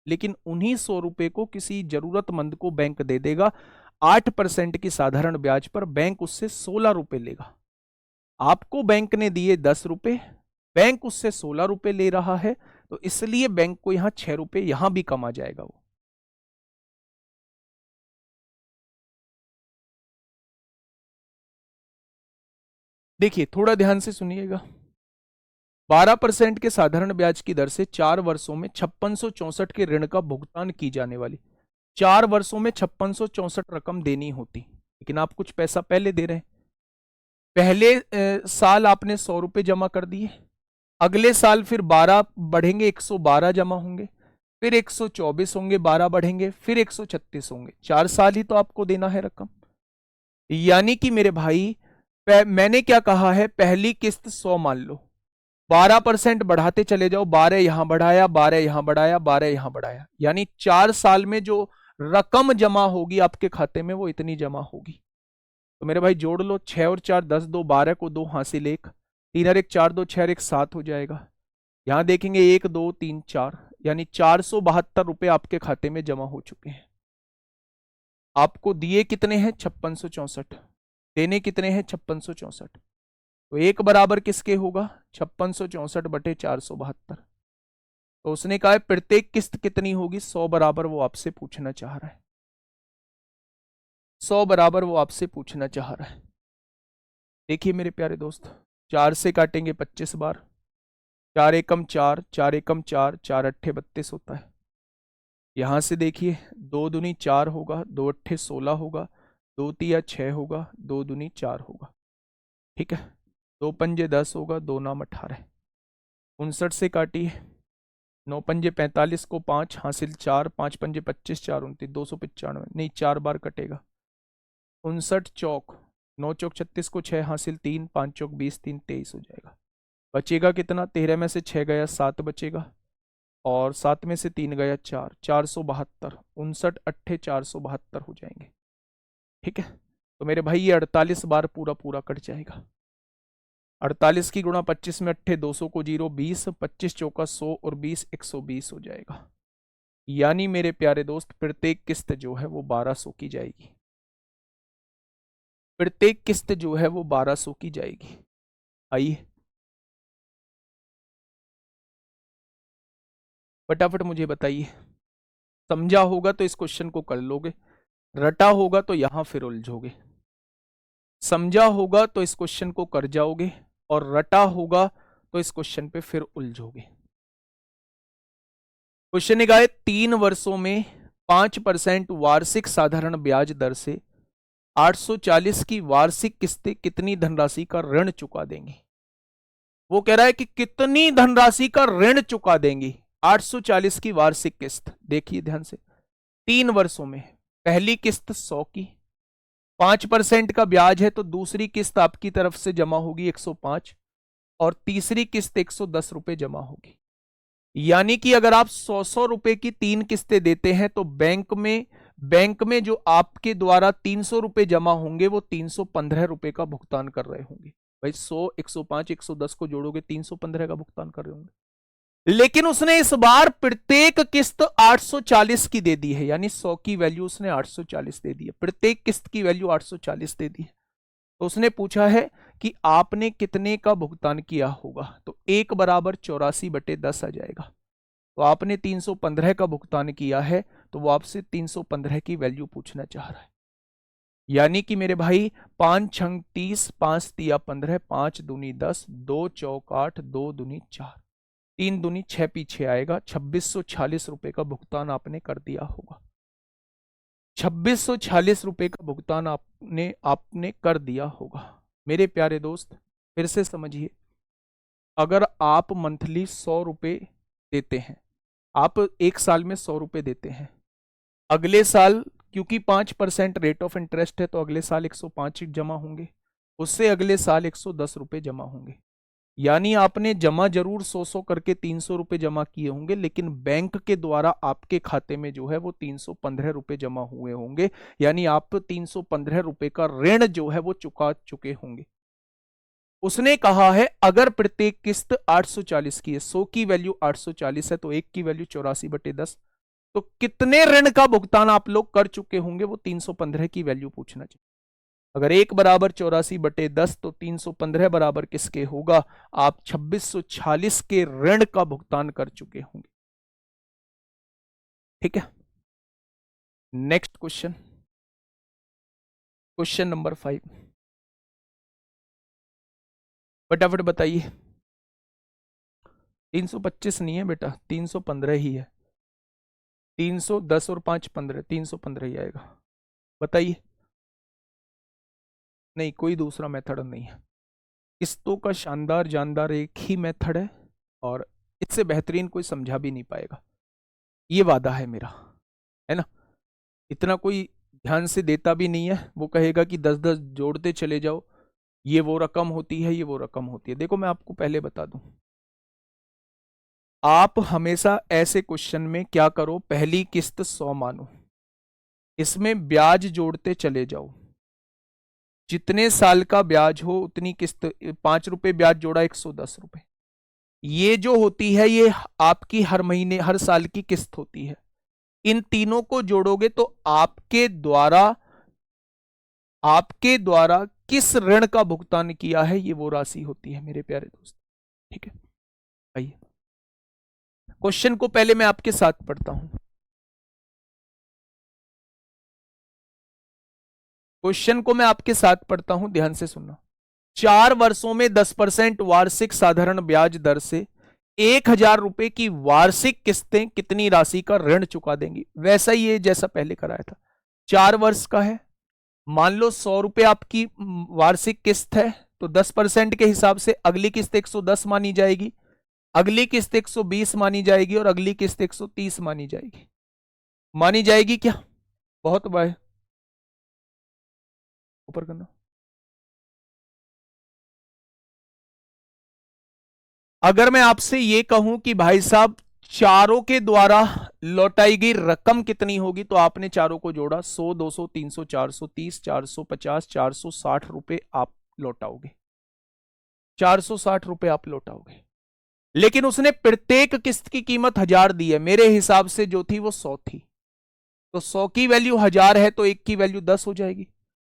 लेकिन उन्हीं 100 रुपए को किसी जरूरतमंद को बैंक दे देगा। 8% की साधारण ब्याज पर बैंक उससे 16 रुपए लेगा। आपको बैंक ने दिए 10 रुपए, बैंक उससे 16 रुपए ले रहा है, तो इसलिए बैंक को यहां 6 रुपए यहां भी कमा जाएगा वो। देखिए थोड़ा ध्यान से सुनिएगा। 12% के साधारण ब्याज की दर से 4 वर्षों में 5664 के ऋण का भुगतान की जाने वाली, 4 वर्षों में 5664 रकम देनी होती, लेकिन आप कुछ पैसा पहले दे रहे हैं। पहले साल आपने 100 रुपए जमा कर दिए, अगले साल फिर 12 बढ़ेंगे, 112 जमा होंगे, फिर 124 होंगे, 12 बढ़ेंगे, फिर 136 होंगे। 4 साल ही तो आपको देना है रकम। यानी कि मेरे भाई, मैंने क्या कहा है, पहली किस्त 100 मान लो, 12% बढ़ाते चले जाओ, 12 यहां बढ़ाया, 12 यहां बढ़ाया, 12 यहां बढ़ाया, यानी 4 साल में जो रकम जमा होगी आपके खाते में वो इतनी जमा होगी। तो मेरे भाई जोड़ लो, 6 और 4 10, 2 12 को 2 हासिल 1, 3 और 1 4, 2 6 और 1 7 हो जाएगा। यहां देखेंगे 1 2 3 4, यानी 472 रुपए आपके खाते में जमा हो चुके हैं। आपको दिए कितने हैं? 5664, देने कितने हैं? 5664। तो एक बराबर किसके होगा? 5664 बटे 472। तो उसने कहा है प्रत्येक किस्त कितनी होगी? 100 बराबर वो आपसे पूछना चाह रहा है, 100 बराबर वो आपसे पूछना चाह रहा है। देखिए मेरे प्यारे दोस्त, 4 से काटेंगे 25 बार, 4 एकम 4, 4 एकम 4, 4 अट्ठे 32 होता है। यहां से देखिए 2 दूनी 4 होगा, 2 अट्ठे 16 होगा, 2 तिया 6 होगा, 2 दूनी 4 होगा। ठीक है, 2 पंजे 10 होगा, 2 नाम 18। 59 से काटिए, 9 पंजे 45 को 5 हासिल 4, 5 पंजे 25, 4 29, 295, नहीं 4 बार कटेगा। 59 चौक, 9 चौक 36 को 6 हासिल 3, 5 चौक 20, 3 23 हो जाएगा। बचेगा कितना? 13 में से 6 गया 7 बचेगा, और 7 में से 3 गया 4, 472। 59 अट्ठे 472 हो जाएंगे। ठीक है, तो मेरे भाई ये 48 बार पूरा पूरा कट जाएगा। 48 की गुणा 25 में अट्ठे 200 को 0 20, 25 चौका 100 और 20 120 हो जाएगा। यानी मेरे प्यारे दोस्त प्रत्येक किस्त जो है वो 1200 की जाएगी, प्रत्येक किस्त जो है वो 1200 की जाएगी। आइए फटाफट मुझे बताइए, समझा होगा तो इस क्वेश्चन को कर लोगे, रटा होगा तो यहां फिर उलझोगे। समझा होगा तो इस क्वेश्चन को कर जाओगे, और रटा होगा तो इस क्वेश्चन पे फिर उलझोगे। क्वेश्चन निकाय 3 वर्षों में 5% वार्षिक साधारण ब्याज दर से 840 की वार्षिक किस्तें कितनी धनराशि का ऋण चुका देंगी। वो कह रहा है कि कितनी धनराशि का ऋण चुका देंगी 840 की वार्षिक किस्त। देखिए ध्यान से, 3 वर्षों में पहली किस्त 100 की, 5% का ब्याज है, तो दूसरी किस्त आपकी तरफ से जमा होगी 105 और तीसरी किस्त 110 रुपए जमा होगी। यानी कि अगर आप 100 रुपए की 3 किस्तें देते हैं तो बैंक में जो आपके द्वारा 300 रुपए जमा होंगे वो 315 रुपए का भुगतान कर रहे होंगे। भाई 100, 105, 110 को जोड़ोगे 315 का भुगतान कर रहे होंगे। लेकिन उसने इस बार प्रत्येक किस्त 840 की दे दी है, यानी 100 की वैल्यू उसने 840 दे दी है, प्रत्येक किस्त की वैल्यू 840 दे दी है। तो उसने पूछा है कि आपने कितने का भुगतान किया होगा, तो 1 बराबर 84/10 आ जाएगा। तो आपने 315 का भुगतान किया है, तो वो आपसे 315 की वैल्यू पूछना चाह रहा है। यानी कि मेरे भाई 5 छंग 30, 5 तिया 15, 5 दूनी 10, 2 चौक 8, 2 दूनी 4, 3 दूनी 6 पीछे आएगा। 2640 रुपए का भुगतान आपने कर दिया होगा। 2640 रुपए का भुगतान आपने कर दिया होगा। मेरे प्यारे दोस्त फिर से समझिए, अगर आप मंथली 100 रुपए देते हैं, आप एक साल में 100 रुपए देते हैं, अगले साल क्योंकि 5% रेट ऑफ इंटरेस्ट है तो अगले साल 105 जमा होंगे, उससे अगले साल 110 रुपए जमा होंगे। यानी आपने जमा जरूर 100 करके 300 रुपए जमा किए होंगे, लेकिन बैंक के द्वारा आपके खाते में जो है वो 315 रुपए जमा हुए होंगे। यानी आप 315 रुपए का ऋण जो है वो चुका चुके होंगे। उसने कहा है अगर प्रत्येक किस्त 840 की है, 100 की वैल्यू 840 है, तो 1 की वैल्यू 84/10, तो कितने ऋण का भुगतान आप लोग कर चुके होंगे, वो 315 की वैल्यू पूछना चाहिए। अगर 1 बराबर 84/10 तो 315 बराबर किसके होगा, आप 2640 के ऋण का भुगतान कर चुके होंगे। ठीक है, नेक्स्ट क्वेश्चन, क्वेश्चन नंबर 5, फटाफट बताइए। 325 नहीं है बेटा, 315 ही है। 310 और 5 15, 315 ही आएगा। बताइए। नहीं, कोई दूसरा मेथड नहीं है। किस्तों का शानदार जानदार एक ही मेथड है और इससे बेहतरीन कोई समझा भी नहीं पाएगा, ये वादा है मेरा, है ना। इतना कोई ध्यान से देता भी नहीं है, वो कहेगा कि 10-10 जोड़ते चले जाओ, ये वो रकम होती है, ये वो रकम होती है। देखो मैं आपको पहले बता दूं, आप हमेशा ऐसे क्वेश्चन में क्या करो, पहली किस्त 100 मानो, इसमें ब्याज जोड़ते चले जाओ, जितने साल का ब्याज हो उतनी किस्त, 5 रुपए ब्याज जोड़ा 110 रुपए, ये जो होती है ये आपकी हर महीने हर साल की किस्त होती है। इन तीनों को जोड़ोगे तो आपके द्वारा किस ऋण का भुगतान किया है, ये वो राशि होती है मेरे प्यारे दोस्त। ठीक है, आइए क्वेश्चन को पहले मैं आपके साथ पढ़ता हूं। क्वेश्चन को मैं आपके साथ पढ़ता हूं, ध्यान से सुनना। 4 वर्षों में 10% वार्षिक साधारण ब्याज दर से 1000 रुपए की वार्षिक किस्तें कितनी राशि का ऋण चुका देंगी। वैसा ही है जैसा पहले कराया था, 4 वर्ष का है। मान लो 100 रुपए आपकी वार्षिक किस्त है, तो 10% के हिसाब से अगली किस्त 110 मानी जाएगी, अगली किस्त 120 मानी जाएगी और अगली किस्त 130 मानी जाएगी। मानी जाएगी क्या? बहुत बाय ऊपर करना। अगर मैं आपसे ये कहूं कि भाई साहब चारों के द्वारा लौटाई गई रकम कितनी होगी, तो आपने चारों को जोड़ा, 100, 200, 300, 430, 450, 460 रुपए आप लौटाओगे, 460 रुपए आप लौटाओगे। लेकिन उसने प्रत्येक किस्त की कीमत 1000 दी है, मेरे हिसाब से जो थी वो 100 थी, तो 100 की वैल्यू 1000 है तो 1 की वैल्यू 10 हो जाएगी,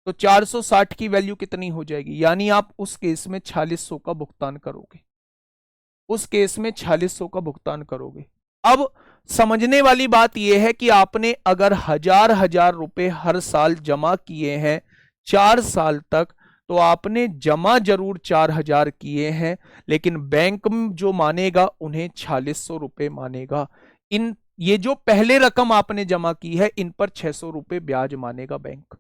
तो 460 की वैल्यू कितनी हो जाएगी, यानी आप उस केस में 4600 का भुगतान करोगे, उस केस में 4600 का भुगतान करोगे। अब समझने वाली बात यह है कि आपने अगर 1000 रुपए हर साल जमा किए हैं 4 साल तक, तो आपने जमा जरूर 4000 किए हैं, लेकिन बैंक जो मानेगा उन्हें 4600 रुपए मानेगा। इन ये जो पहले रकम आपने जमा की है इन पर 600 रुपए ब्याज मानेगा बैंक।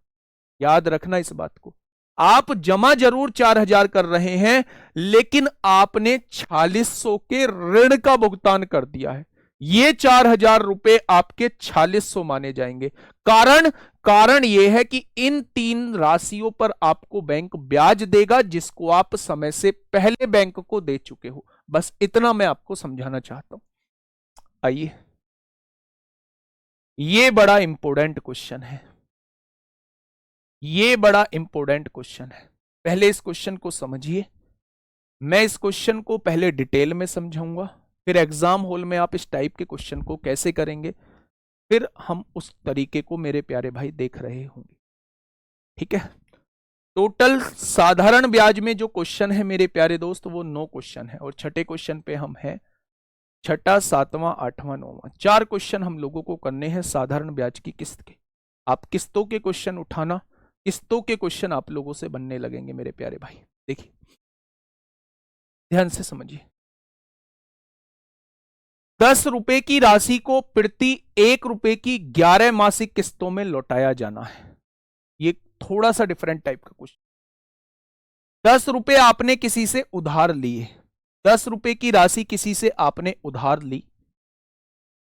याद रखना इस बात को। आप जमा जरूर 4000 कर रहे हैं, लेकिन आपने 4600 के ऋण का भुगतान कर दिया है। ये 4000 रुपए आपके 4600 माने जाएंगे। कारण यह है कि इन 3 राशियों पर आपको बैंक ब्याज देगा, जिसको आप समय से पहले बैंक को दे चुके हो। बस इतना मैं आपको समझाना चाहता हूं। आइए, ये बड़ा इंपॉर्टेंट क्वेश्चन है, ये बड़ा इंपॉर्टेंट क्वेश्चन है। पहले इस क्वेश्चन को समझिए। मैं इस क्वेश्चन को पहले डिटेल में समझाऊंगा, फिर एग्जाम हॉल में आप इस टाइप के क्वेश्चन को कैसे करेंगे, फिर हम उस तरीके को मेरे प्यारे भाई देख रहे होंगे। ठीक है। टोटल साधारण ब्याज में जो क्वेश्चन है मेरे प्यारे दोस्त वो 9 क्वेश्चन है, और छठे क्वेश्चन पे हम हैं। छठा, 7वां, 8वां, 9वां 4 क्वेश्चन हम लोगों को करने हैं साधारण ब्याज की किस्त के। आप किस्तों के क्वेश्चन उठाना, किस्तों के क्वेश्चन आप लोगों से बनने लगेंगे मेरे प्यारे भाई। देखिए, ध्यान से समझिए। 10 रुपए की राशि को प्रति 1 रुपए की 11 मासिक किस्तों में लौटाया जाना है। ये थोड़ा सा डिफरेंट टाइप का क्वेश्चन। 10 रुपए आपने किसी से उधार लिए, 10 रुपए की राशि किसी से आपने उधार ली,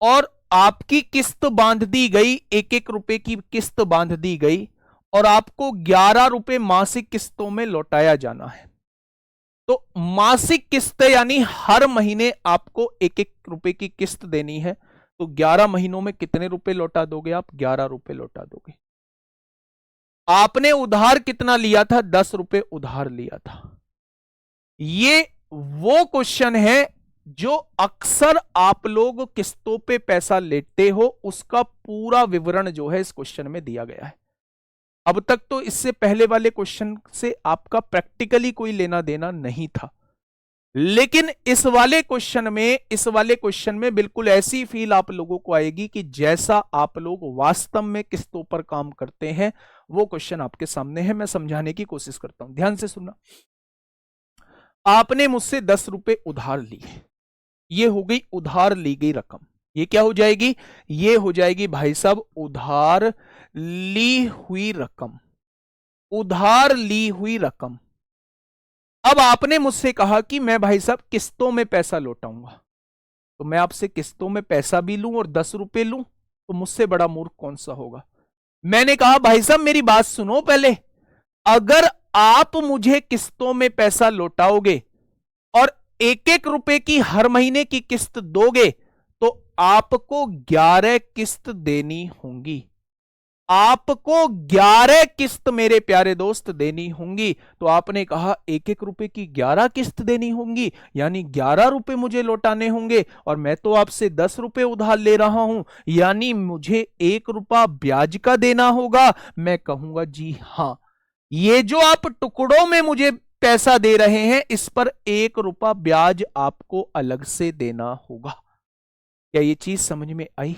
और आपकी किस्त बांध दी गई, 1-1 रुपए की किस्त बांध दी गई, और आपको 11 रुपए मासिक किस्तों में लौटाया जाना है। तो मासिक किस्त यानी हर महीने आपको 1-1 रुपए की किस्त देनी है। तो 11 महीनों में कितने रुपए लौटा दोगे आप? 11 रुपए लौटा दोगे। आपने उधार कितना लिया था? 10 रुपए उधार लिया था। ये वो क्वेश्चन है जो अक्सर आप लोग किस्तों पे पैसा लेते हो, उसका पूरा विवरण जो है इस क्वेश्चन में दिया गया है। अब तक तो इससे पहले वाले क्वेश्चन से आपका प्रैक्टिकली कोई लेना देना नहीं था, लेकिन इस वाले क्वेश्चन में बिल्कुल ऐसी फील आप लोगों को आएगी कि जैसा आप लोग वास्तव में किस्तों पर काम करते हैं। वो क्वेश्चन आपके सामने है, मैं समझाने की कोशिश करता हूं, ध्यान से सुनना। आपने मुझसे 10 रुपए उधार लिए, ये हो गई उधार ली गई रकम। ये क्या हो जाएगी? ये हो जाएगी भाई साहब उधार ली हुई रकम, उधार ली हुई रकम। अब आपने मुझसे कहा कि मैं भाई साहब किस्तों में पैसा लौटाऊंगा, तो मैं आपसे किस्तों में पैसा भी लूं और 10 रुपए लूं, तो मुझसे बड़ा मूर्ख कौन सा होगा? मैंने कहा भाई साहब मेरी बात सुनो पहले, अगर आप मुझे किस्तों में पैसा लौटाओगे और 1-1 रुपए की हर महीने की किस्त दोगे, तो आपको 11 किस्त देनी होंगी। आपको 11 किस्त मेरे प्यारे दोस्त देनी होंगी। तो आपने कहा 1-1 रुपए की 11 किस्त देनी होंगी, यानी 11 रुपए मुझे लौटाने होंगे, और मैं तो आपसे 10 रुपए उधार ले रहा हूं, यानी मुझे 1 रुपया ब्याज का देना होगा। मैं कहूंगा जी हां, ये जो आप टुकड़ों में मुझे पैसा दे रहे हैं, इस पर 1 रुपया ब्याज आपको अलग से देना होगा। क्या ये चीज समझ में आई?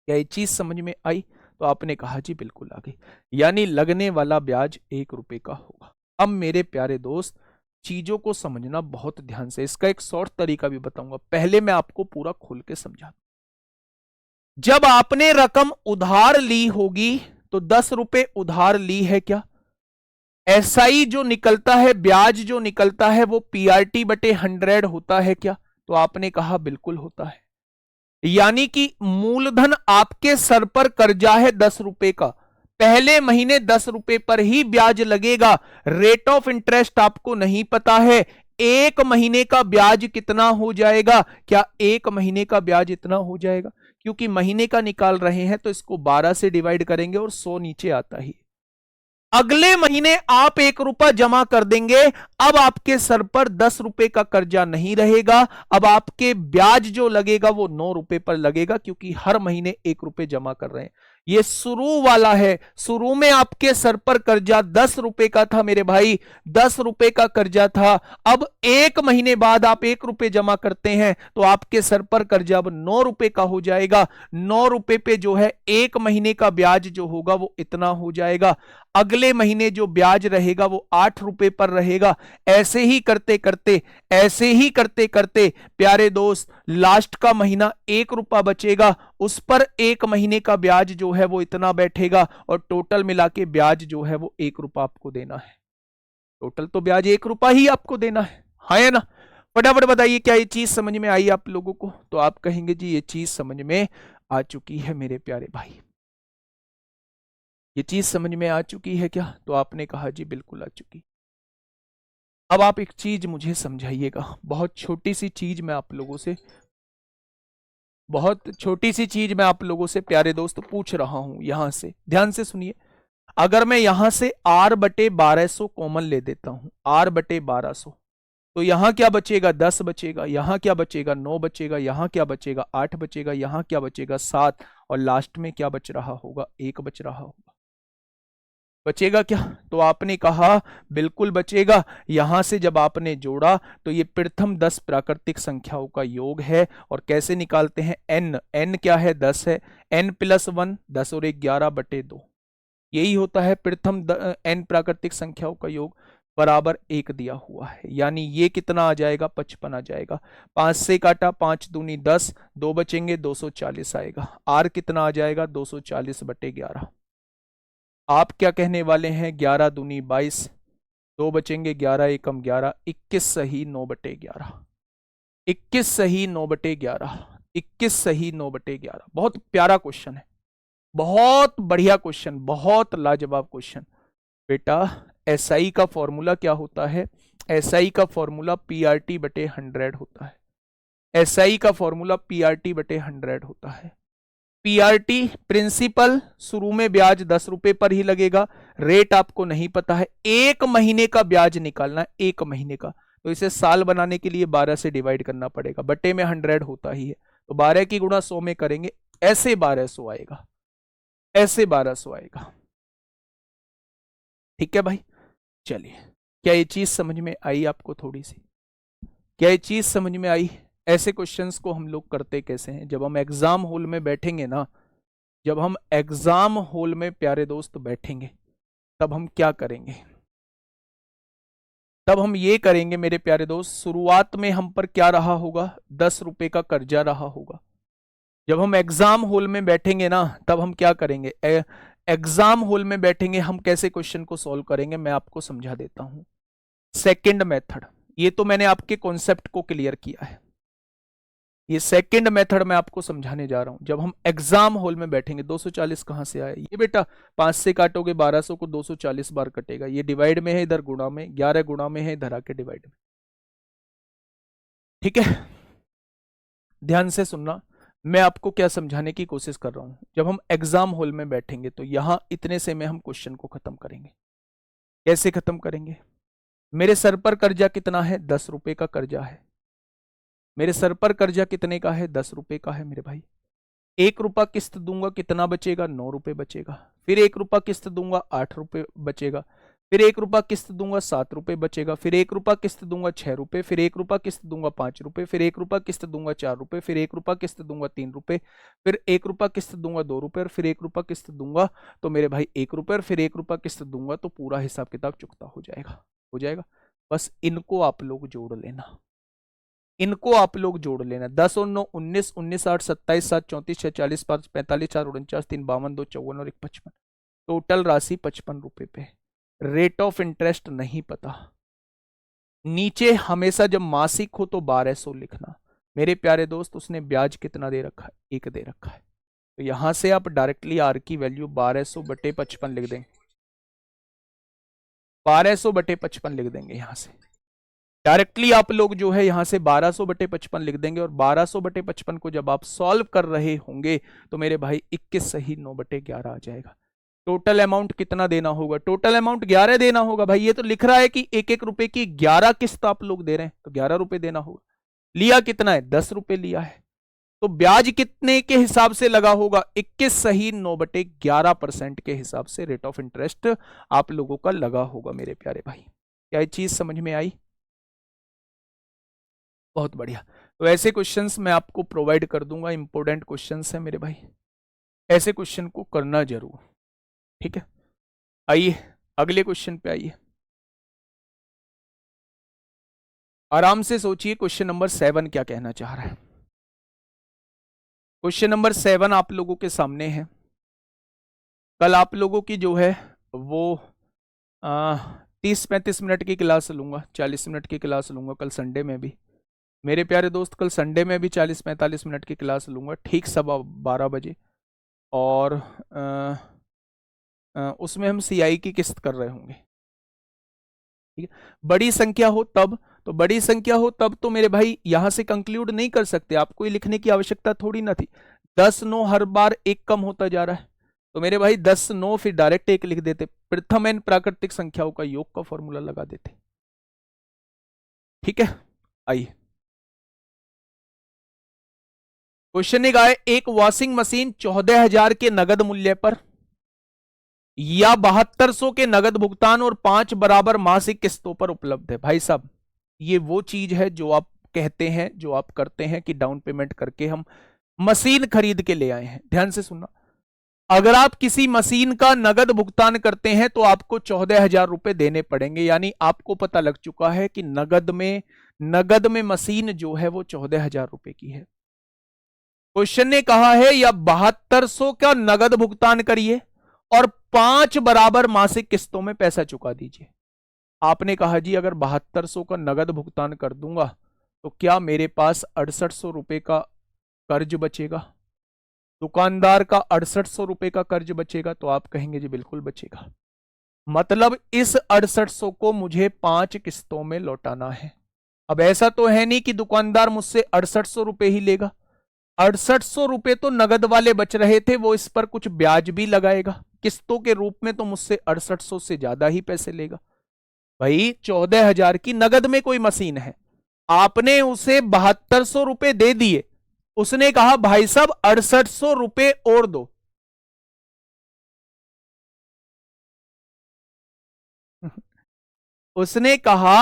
क्या ये चीज समझ में आई? तो आपने कहा जी बिल्कुल आ गई, यानी लगने वाला ब्याज 1 रुपए का होगा। अब मेरे प्यारे दोस्त, चीजों को समझना बहुत ध्यान से। इसका एक शॉर्ट तरीका भी बताऊंगा, पहले मैं आपको पूरा खोल के समझा। जब आपने रकम उधार ली होगी, तो 10 रुपए उधार ली है, क्या एसआई जो निकलता है, ब्याज जो निकलता है, वो PRT/100 होता है क्या? तो आपने कहा बिल्कुल होता है। यानी कि मूलधन आपके सर पर कर्जा है 10 रुपए का, पहले महीने 10 रुपए पर ही ब्याज लगेगा। रेट ऑफ इंटरेस्ट आपको नहीं पता है, 1 महीने का ब्याज कितना हो जाएगा? क्या 1 महीने का ब्याज इतना हो जाएगा? क्योंकि महीने का निकाल रहे हैं तो इसको 12 से डिवाइड करेंगे और 100 नीचे आता ही। अगले महीने आप 1 रुपया जमा कर देंगे, अब आपके सर पर 10 रुपए का कर्जा नहीं रहेगा, अब आपके ब्याज जो लगेगा वो 9 रुपए पर लगेगा, क्योंकि हर महीने 1 रुपए जमा कर रहे हैं। ये शुरू वाला है, शुरू में आपके सर पर कर्जा 10 रुपए का था मेरे भाई, 10 रुपए का कर्जा था। अब 1 महीने बाद आप 1 रुपए जमा करते हैं तो आपके सर पर कर्जा अब 9 रुपए का हो जाएगा। 9 रुपए पे जो है 1 महीने का ब्याज जो होगा वो इतना हो जाएगा। अगले महीने जो ब्याज रहेगा वो 8 रुपए पर रहेगा। ऐसे ही करते करते प्यारे दोस्त लास्ट का महीना 1 रुपया बचेगा, उस पर 1 महीने का ब्याज जो है वो इतना बैठेगा और टोटल मिला के ब्याज जो है वो 1 रुपया आपको देना है। टोटल तो ब्याज 1 रुपया ही आपको देना है, हाँ या ना। फटाफट बताइए क्या ये चीज समझ में आई आप लोगों को? तो आप कहेंगे जी ये चीज समझ में आ चुकी है मेरे प्यारे भाई, ये चीज समझ में आ चुकी है क्या? तो आपने कहा जी बिल्कुल आ चुकी। अब आप एक चीज मुझे समझाइएगा, बहुत छोटी सी चीज मैं आप लोगों से, बहुत छोटी सी चीज मैं आप लोगों से प्यारे दोस्त पूछ रहा हूं। यहां से ध्यान से सुनिए, अगर मैं यहां से r/1200 कॉमन ले देता हूं, r/1200, तो यहां क्या बचेगा? 10 बचेगा, यहां क्या बचेगा? 9 बचेगा, यहां क्या बचेगा? 8 बचेगा, यहां क्या बचेगा? 7, और लास्ट में क्या बच रहा होगा? 1 बच रहा होगा। बचेगा क्या? तो आपने कहा बिल्कुल बचेगा। यहां से जब आपने जोड़ा तो ये प्रथम 10 प्राकृतिक संख्याओं का योग है। और कैसे निकालते हैं? n क्या है? 10 है, n+1 10 और 1 11/2, यही होता है प्रथम n प्राकृतिक संख्याओं का योग, बराबर 1 दिया हुआ है। यानी ये कितना आ जाएगा? 55 आ जाएगा। 5 से काटा, 5 दूनी 10, 2 बचेंगे, 240 आएगा। r कितना आ जाएगा? 240/11। आप क्या कहने वाले हैं? 11 दूनी 22, 2 बचेंगे, 11 एकम 11, 21 सही 9/11, 21 सही 9/11, 21 सही 9/11। बहुत प्यारा क्वेश्चन है, बहुत बढ़िया क्वेश्चन, बहुत लाजवाब क्वेश्चन। बेटा एसआई का फॉर्मूला क्या होता है? एसआई का फॉर्मूला PRT/100 होता है। एसआई का फॉर्मूला PRT/100 होता है। पीआरटी प्रिंसिपल, शुरू में ब्याज 10 रुपए पर ही लगेगा, रेट आपको नहीं पता है, 1 महीने का ब्याज निकालना है, 1 महीने का। तो इसे साल बनाने के लिए 12 से डिवाइड करना पड़ेगा, बटे में 100 होता ही है, तो 12 की गुणा 100 में करेंगे, ऐसे 1200 आएगा, ऐसे 1200 आएगा। ठीक है भाई, चलिए, क्या ये चीज समझ में आई आपको? थोड़ी सी क्या ये चीज समझ में आई? ऐसे क्वेश्चंस को हम लोग करते कैसे हैं? जब हम एग्जाम हॉल में बैठेंगे ना, जब हम एग्जाम हॉल में प्यारे दोस्त बैठेंगे, तब हम क्या करेंगे? तब हम ये करेंगे मेरे प्यारे दोस्त, शुरुआत में हम पर क्या रहा होगा? 10 रुपए का कर्जा रहा होगा। जब हम एग्जाम हॉल में बैठेंगे ना, तब हम क्या करेंगे? एग्जाम हॉल में बैठेंगे, हम कैसे क्वेश्चन को सॉल्व करेंगे मैं आपको समझा देता हूं। सेकंड मेथड, ये तो मैंने आपके कॉन्सेप्ट को क्लियर किया है, ये सेकंड मेथड मैं आपको समझाने जा रहा हूं। जब हम एग्जाम हॉल में बैठेंगे, 240 कहां से आया? ये बेटा 5 से काटोगे 1200 को 240 बार कटेगा, ये डिवाइड में है, इधर गुणा में, 11 गुणा में है, इधर आके डिवाइड में। ठीक है, ध्यान से सुनना, मैं आपको क्या समझाने की कोशिश कर रहा हूं। जब हम एग्जाम हॉल में बैठेंगे तो यहां इतने से में हम क्वेश्चन को खत्म करेंगे। कैसे खत्म करेंगे? मेरे सर पर कर्जा कितना है? 10 रुपए का कर्जा है। मेरे सर पर कर्जा कितने का है? 10 रुपए का है मेरे भाई। 1 रुपया किस्त दूंगा, कितना बचेगा? 9 रुपए बचेगा। फिर 1 रुपया किस्त दूंगा, 8 रुपए बचेगा। फिर 1 रुपया किस्त दूंगा, 7 रुपए बचेगा। फिर 1 रुपया किस्त दूंगा, 6 रुपए। फिर 1 रुपया किस्त दूंगा, 5 रुपए। फिर 1 रुपया किस्त दूंगा, 4 रुपए। फिर 1 रुपया किस्त दूंगा, 3 रुपए। फिर 1 रुपया किस्त दूंगा, 2 रुपए। और फिर 1 रुपया किस्त दूंगा तो मेरे भाई 1 रुपए। और फिर 1 रुपया किस्त दूंगा तो पूरा हिसाब किताब चुकता हो जाएगा, हो जाएगा। बस इनको आप लोग जोड़ लेना, इनको आप लोग जोड़ लेना। 10 और 9 19, 19 8 27, 7 34, 6 40, 5 45, 4 49, 3 52, 2 54 और 1 55। टोटल राशि 55 रुपए पे। रेट ऑफ इंटरेस्ट नहीं पता, नीचे हमेशा जब मासिक हो तो 1200 लिखना। मेरे प्यारे दोस्त उसने ब्याज कितना दे रखा है? 1 दे रखा है, तो यहां से आप डायरेक्टली आर की वैल्यू 1200/55 लिख देंगे, 1200/55 लिख देंगे यहां से डायरेक्टली। आप लोग जो है यहां से 1200/55 लिख देंगे, और 1200/55 को जब आप सॉल्व कर रहे होंगे तो मेरे भाई 21 सही 9/11 आ जाएगा। टोटल अमाउंट कितना देना होगा? टोटल अमाउंट 11 देना होगा भाई। ये तो लिख रहा है कि 1-1 रुपए की 11 किस्त आप लोग दे रहे हैं, तो 11 रुपए देना होगा। लिया कितना है? 10 रुपए लिया है, तो ब्याज कितने के हिसाब से लगा होगा? 21 सही 9/11% के हिसाब से रेट ऑफ इंटरेस्ट आप लोगों का लगा होगा मेरे प्यारे भाई। क्या ये चीज समझ में आई? बहुत बढ़िया। तो ऐसे क्वेश्चंस मैं आपको प्रोवाइड कर दूंगा, इंपॉर्टेंट क्वेश्चंस हैं मेरे भाई, ऐसे क्वेश्चन को करना जरूर, ठीक है। आइए अगले क्वेश्चन पे आइए, आराम से सोचिए क्वेश्चन नंबर 7 क्या कहना चाह रहा है। क्वेश्चन नंबर 7 आप लोगों के सामने है। कल आप लोगों की जो है वो 30-35 मिनट की क्लास लूंगा, 40 मिनट की क्लास लूंगा कल संडे में भी। मेरे प्यारे दोस्त कल संडे में भी 40-45 मिनट की क्लास लूंगा ठीक 12:15 बजे। और उसमें हम सीआई की किस्त कर रहे होंगे। ठीक है, बड़ी संख्या हो तब, तो बड़ी संख्या हो तब तो मेरे भाई यहां से कंक्लूड नहीं कर सकते, आपको ये लिखने की आवश्यकता थोड़ी ना थी। 10-9 हर बार एक कम होता जा रहा है, तो मेरे भाई 10-9 फिर डायरेक्ट एक लिख देते, प्रथम एन प्राकृतिक संख्याओं का योग का फॉर्मूला लगा देते। ठीक है, आइए क्वेश्चन एक आए, एक वॉशिंग मशीन 14,000 के नगद मूल्य पर या 7200 के नगद भुगतान और 5 बराबर मासिक किस्तों पर उपलब्ध है। भाई साहब ये वो चीज है जो आप कहते हैं, जो आप करते हैं कि डाउन पेमेंट करके हम मशीन खरीद के ले आए हैं। ध्यान से सुनना, अगर आप किसी मशीन का नगद भुगतान करते हैं तो आपको 14,000 रुपए देने पड़ेंगे, यानी आपको पता लग चुका है कि नगद में मशीन जो है वो 14,000 रुपए की है। क्वेश्चन ने कहा है या 7200 का नगद भुगतान करिए और 5 बराबर मासिक किस्तों में पैसा चुका दीजिए। आपने कहा जी अगर 7200 का नगद भुगतान कर दूंगा तो क्या मेरे पास 6800 रुपए का कर्ज बचेगा? दुकानदार का 6800 रुपए का कर्ज बचेगा? तो आप कहेंगे जी बिल्कुल बचेगा। मतलब इस 6800 को मुझे 5 किस्तों में लौटाना है। अब ऐसा तो है नहीं कि दुकानदार मुझसे 6800 रुपए ही लेगा, 6800 रुपए तो नगद वाले बच रहे थे, वो इस पर कुछ ब्याज भी लगाएगा किस्तों के रूप में, तो मुझसे 6800 से ज्यादा ही पैसे लेगा। भाई 14,000 की नगद में कोई मशीन है, आपने उसे 7200 रुपए दे दिए, उसने कहा भाई साहब 6800 रुपए और दो। उसने कहा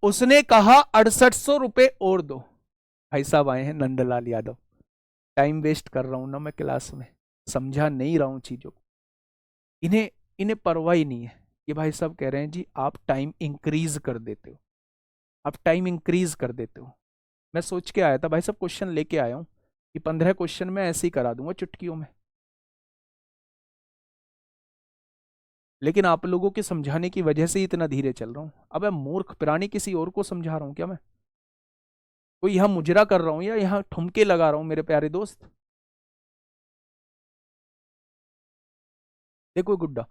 6800 रुपए और दो। भाई साहब आए हैं नंदलाल यादव, टाइम वेस्ट कर रहा हूं ना मैं क्लास में, समझा नहीं रहा हूं चीजों को। इन्हें परवाह ही नहीं है। ये भाई साहब कह रहे हैं जी आप टाइम इंक्रीज कर देते हो, आप टाइम इंक्रीज कर देते हो। मैं सोच के आया था भाई साहब, क्वेश्चन लेके आया हूं कि 15 क्वेश्चन में ऐसे ही करा दूंगा चुटकियों में, लेकिन आप लोगों के समझाने की वजह से ही इतना धीरे चल रहा हूं। अब मैं मूर्ख प्राणी किसी और को समझा रहा हूं क्या? मैं कोई यहां मुजरा कर रहा हूं या यहां ठुमके लगा रहा हूं मेरे प्यारे दोस्त? देखो गुड्डा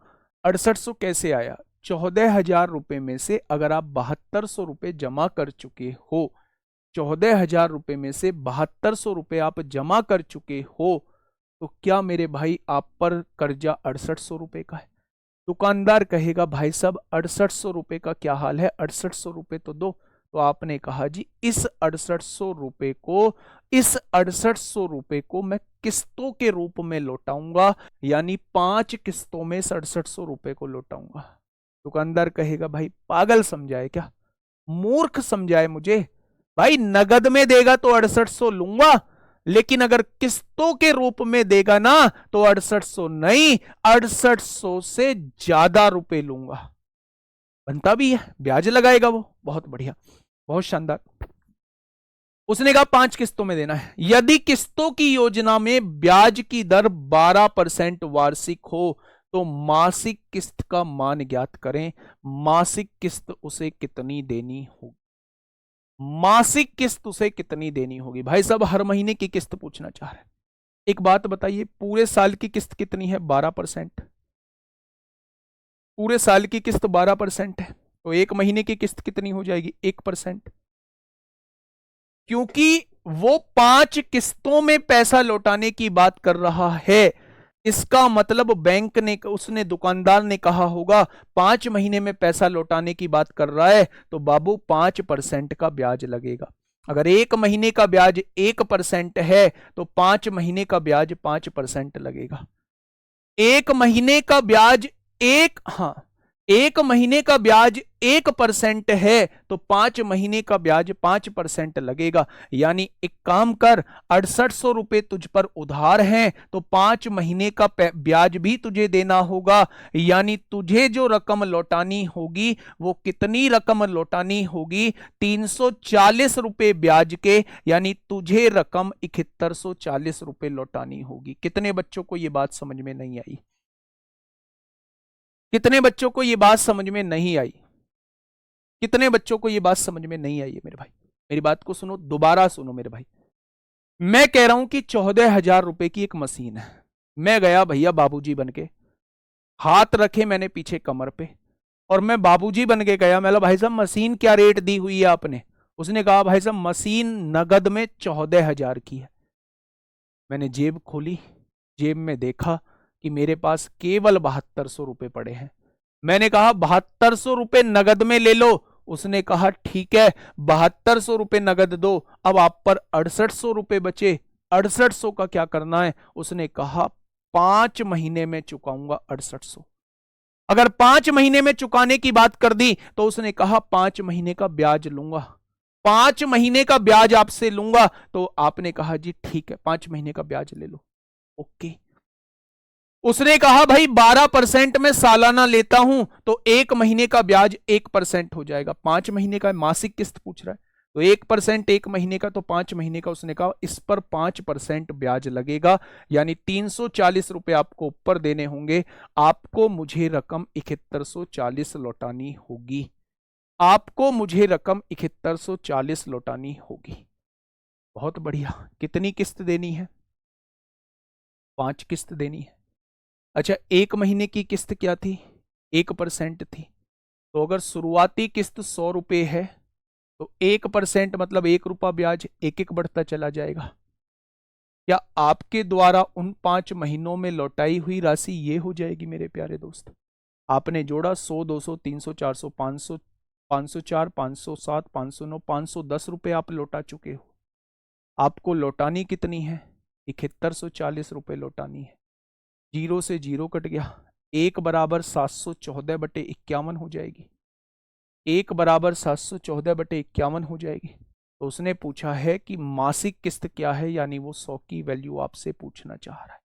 6800 कैसे आया? 14,000 रुपए में से अगर आप 7200 रुपए जमा कर चुके हो, 14,000 रुपए में से 7200 रुपए आप जमा कर चुके हो, तो क्या मेरे भाई आप पर कर्जा 6800 रुपए का है? दुकानदार कहेगा भाई साहब 6800 रुपए का क्या हाल है, 6800 रुपए तो दो। तो आपने कहा जी इस 6800 रुपए को मैं किस्तों के रूप में लौटाऊंगा, यानी 5 किस्तों में 6800 रुपए को लौटाऊंगा। दुकानदार कहेगा भाई पागल समझाए क्या, मूर्ख समझाए मुझे? भाई नगद में देगा तो 6800 लूंगा, लेकिन अगर किस्तों के रूप में देगा ना तो 6800 नहीं 6800 से ज्यादा रुपए लूंगा। बनता भी है, ब्याज लगाएगा वो, बहुत बढ़िया, बहुत शानदार। उसने कहा 5 किस्तों में देना है। यदि किस्तों की योजना में ब्याज की दर 12% वार्षिक हो तो मासिक किस्त का मान ज्ञात करें। मासिक किस्त उसे कितनी देनी होगी? मासिक किस्त उसे कितनी देनी होगी? भाई साहब हर महीने की किस्त पूछना चाह रहे हैं। एक बात बताइए, पूरे साल की किस्त कितनी है? 12%। पूरे साल की किस्त 12% है, तो एक महीने की किस्त कितनी हो जाएगी? 1%। क्योंकि वो 5 किस्तों में पैसा लौटाने की बात कर रहा है, इसका मतलब बैंक ने, उसने दुकानदार ने कहा होगा 5 महीने में पैसा लौटाने की बात कर रहा है तो बाबू 5% का ब्याज लगेगा। अगर एक महीने का ब्याज 1% है तो 5 महीने का ब्याज 5% लगेगा। एक महीने का ब्याज हाँ एक महीने का ब्याज 1% है तो 5 महीने का ब्याज 5% लगेगा। यानी एक काम कर, 6800 रुपए तुझ पर उधार हैं तो 5 महीने का ब्याज भी तुझे देना होगा। यानी तुझे जो रकम लौटानी होगी वो कितनी रकम लौटानी होगी? 340 रुपए ब्याज के, यानी तुझे रकम 7140 रुपए लौटानी होगी। कितने बच्चों को ये बात समझ में नहीं आई? कितने बच्चों को ये बात समझ में नहीं आई? कितने बच्चों को ये बात समझ में नहीं आई है मेरे भाई? मेरी बात को सुनो, दोबारा सुनो मेरे भाई। मैं कह रहा हूं कि 14,000 रुपए की एक मशीन है। मैं गया भैया बाबूजी बन के, हाथ रखे मैंने पीछे कमर पे, और मैं बाबूजी बन के गया। मैं भाई साहब मशीन क्या रेट दी हुई है आपने? उसने कहा भाई साहब मशीन नगद में 14,000 की है। मैंने जेब खोली, जेब में देखा कि मेरे पास केवल 7200 रुपए पड़े हैं। मैंने कहा 7200 रुपए नगद में ले लो। उसने कहा ठीक है 7200 रुपए नगद दो, अब आप पर 6800 रुपए बचे, 6800 का क्या करना है? उसने कहा 5 महीने में चुकाऊंगा 6800। अगर 5 महीने में चुकाने की बात कर दी तो उसने कहा 5 महीने का ब्याज लूंगा, 5 महीने का ब्याज आपसे लूंगा। तो आपने कहा जी ठीक है 5 महीने का ब्याज ले लो। ओके। उसने कहा भाई 12% में सालाना लेता हूं तो 1 महीने का ब्याज 1% हो जाएगा। 5 महीने का मासिक किस्त पूछ रहा है तो 1% 1 महीने का तो 5 महीने का। उसने कहा इस पर 5% ब्याज लगेगा, यानी 340 रुपए आपको ऊपर देने होंगे। आपको मुझे रकम 7140 लौटानी होगी। आपको मुझे रकम 7140 लौटानी होगी। बहुत बढ़िया। कितनी किस्त देनी है? 5 किस्त देनी है। अच्छा, 1 महीने की किस्त क्या थी? 1% थी। तो अगर शुरुआती किस्त 100 रुपए है तो 1% मतलब 1 रुपया ब्याज एक एक बढ़ता चला जाएगा। क्या आपके द्वारा उन 5 महीनों में लौटाई हुई राशि ये हो जाएगी मेरे प्यारे दोस्त? आपने जोड़ा 100, 200, 300, 400, 500, 504, 507, 509, 510 रुपए आप लौटा चुके हो। आपको लौटानी कितनी है? 7140 रुपए लौटानी है। जीरो से जीरो कट गया, 1 = 714/51 हो जाएगी। 1 = 714/51 हो जाएगी। तो उसने पूछा है कि मासिक किस्त क्या है, यानी वो 100 की वैल्यू आपसे पूछना चाह रहा है।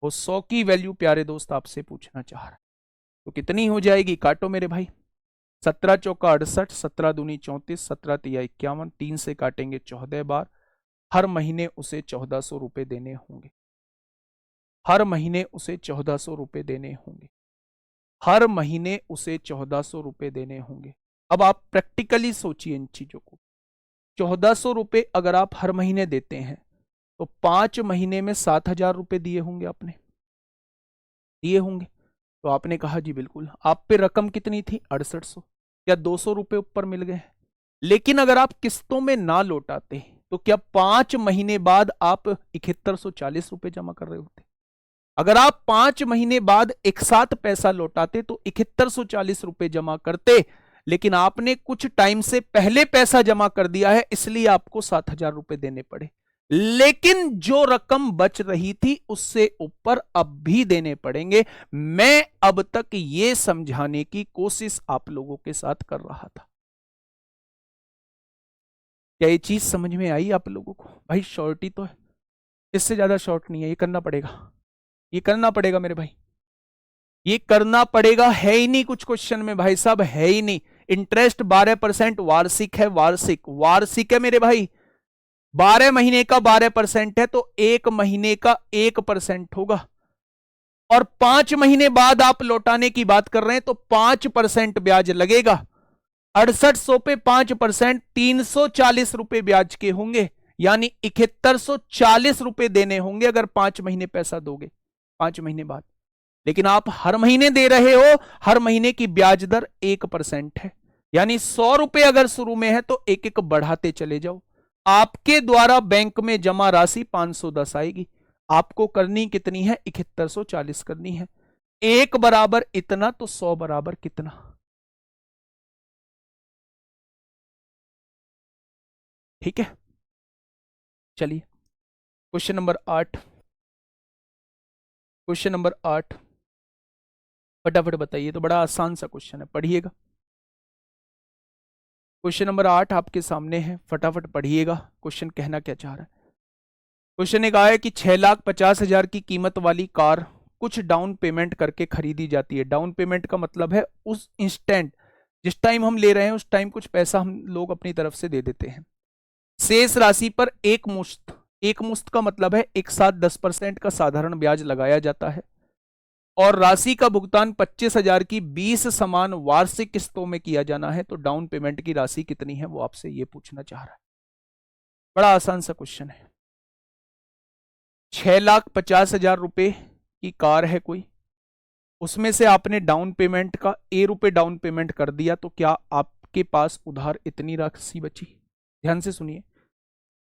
वो 100 की वैल्यू प्यारे दोस्त आपसे पूछना चाह रहा है। तो कितनी हो जाएगी? काटो मेरे भाई। 17 चौका 68, 17 दूनी 34, 17 तिया 51, 3 से काटेंगे 14 बार। हर महीने उसे 1400 रुपए देने होंगे। हर महीने उसे 1400 रुपए देने होंगे। हर महीने उसे 1400 रुपए देने होंगे। अब आप प्रैक्टिकली सोचिए इन चीजों को। 1400 रुपए अगर आप हर महीने देते हैं तो 5 महीने में 7,000 रुपए दिए होंगे, आपने दिए होंगे। तो आपने कहा जी बिल्कुल। आप पे रकम कितनी थी? 6800। क्या 200 रुपए ऊपर मिल गए? लेकिन अगर आप किस्तों में ना लौटाते तो क्या 5 महीने बाद आप 7140 रुपए जमा कर रहे होते? अगर आप 5 महीने बाद एक साथ पैसा लौटाते तो 7140 रुपए जमा करते, लेकिन आपने कुछ टाइम से पहले पैसा जमा कर दिया है इसलिए आपको 7,000 रुपए देने पड़े। लेकिन जो रकम बच रही थी उससे ऊपर अब भी देने पड़ेंगे। मैं अब तक ये समझाने की कोशिश आप लोगों के साथ कर रहा था। क्या ये चीज समझ में आई आप लोगों को? भाई शॉर्टी तो है, इससे ज्यादा शॉर्ट नहीं है। ये करना पड़ेगा, ये करना पड़ेगा मेरे भाई, ये करना पड़ेगा। है ही नहीं कुछ क्वेश्चन में भाई साहब, है ही नहीं। इंटरेस्ट 12% वार्षिक है, वार्षिक वार्षिक है मेरे भाई। 12 महीने का 12% है तो 1 महीने का 1% होगा। और 5 महीने बाद आप लौटाने की बात कर रहे हैं तो 5% ब्याज लगेगा। 6800 पे 5% 340 रुपए ब्याज के होंगे, यानी 7140 रुपए देने होंगे अगर 5 महीने पैसा दोगे 5 महीने बाद। लेकिन आप हर महीने दे रहे हो, हर महीने की ब्याज दर 1% है, यानी 100 रुपए अगर शुरू में है तो एक एक बढ़ाते चले जाओ। आपके द्वारा बैंक में जमा राशि 510 आएगी। आपको करनी कितनी है? 7140 करनी है। 1 बराबर इतना तो 100 बराबर कितना? ठीक है, चलिए क्वेश्चन नंबर 8। Question number 8। फटाफट बताइए। तो बड़ा आसान सा क्वेश्चन है, पढ़िएगा। क्वेश्चन नंबर 8 आपके सामने है, फटाफट पढ़िएगा क्वेश्चन कहना क्या चाह रहा है। क्वेश्चन एक आया कि 6,50,000 की कीमत वाली कार कुछ डाउन पेमेंट करके खरीदी जाती है। डाउन पेमेंट का मतलब है उस इंस्टेंट, जिस टाइम हम ले रहे हैं उस टाइम कुछ पैसा हम लोग अपनी तरफ से दे देते हैं। शेष राशि पर एक मुश्त, एक मुश्त का मतलब है एक साथ 10% का साधारण ब्याज लगाया जाता है और राशि का भुगतान 25,000 की 20 समान वार्षिक किस्तों में किया जाना है। तो डाउन पेमेंट की राशि कितनी है वो आपसे ये पूछना चाह रहा है। बड़ा आसान सा क्वेश्चन है। 6,50,000 रुपए की कार है कोई, उसमें से आपने डाउन पेमेंट का ₹A डाउन पेमेंट कर दिया, तो क्या आपके पास उधार इतनी राशि बची? ध्यान से सुनिए।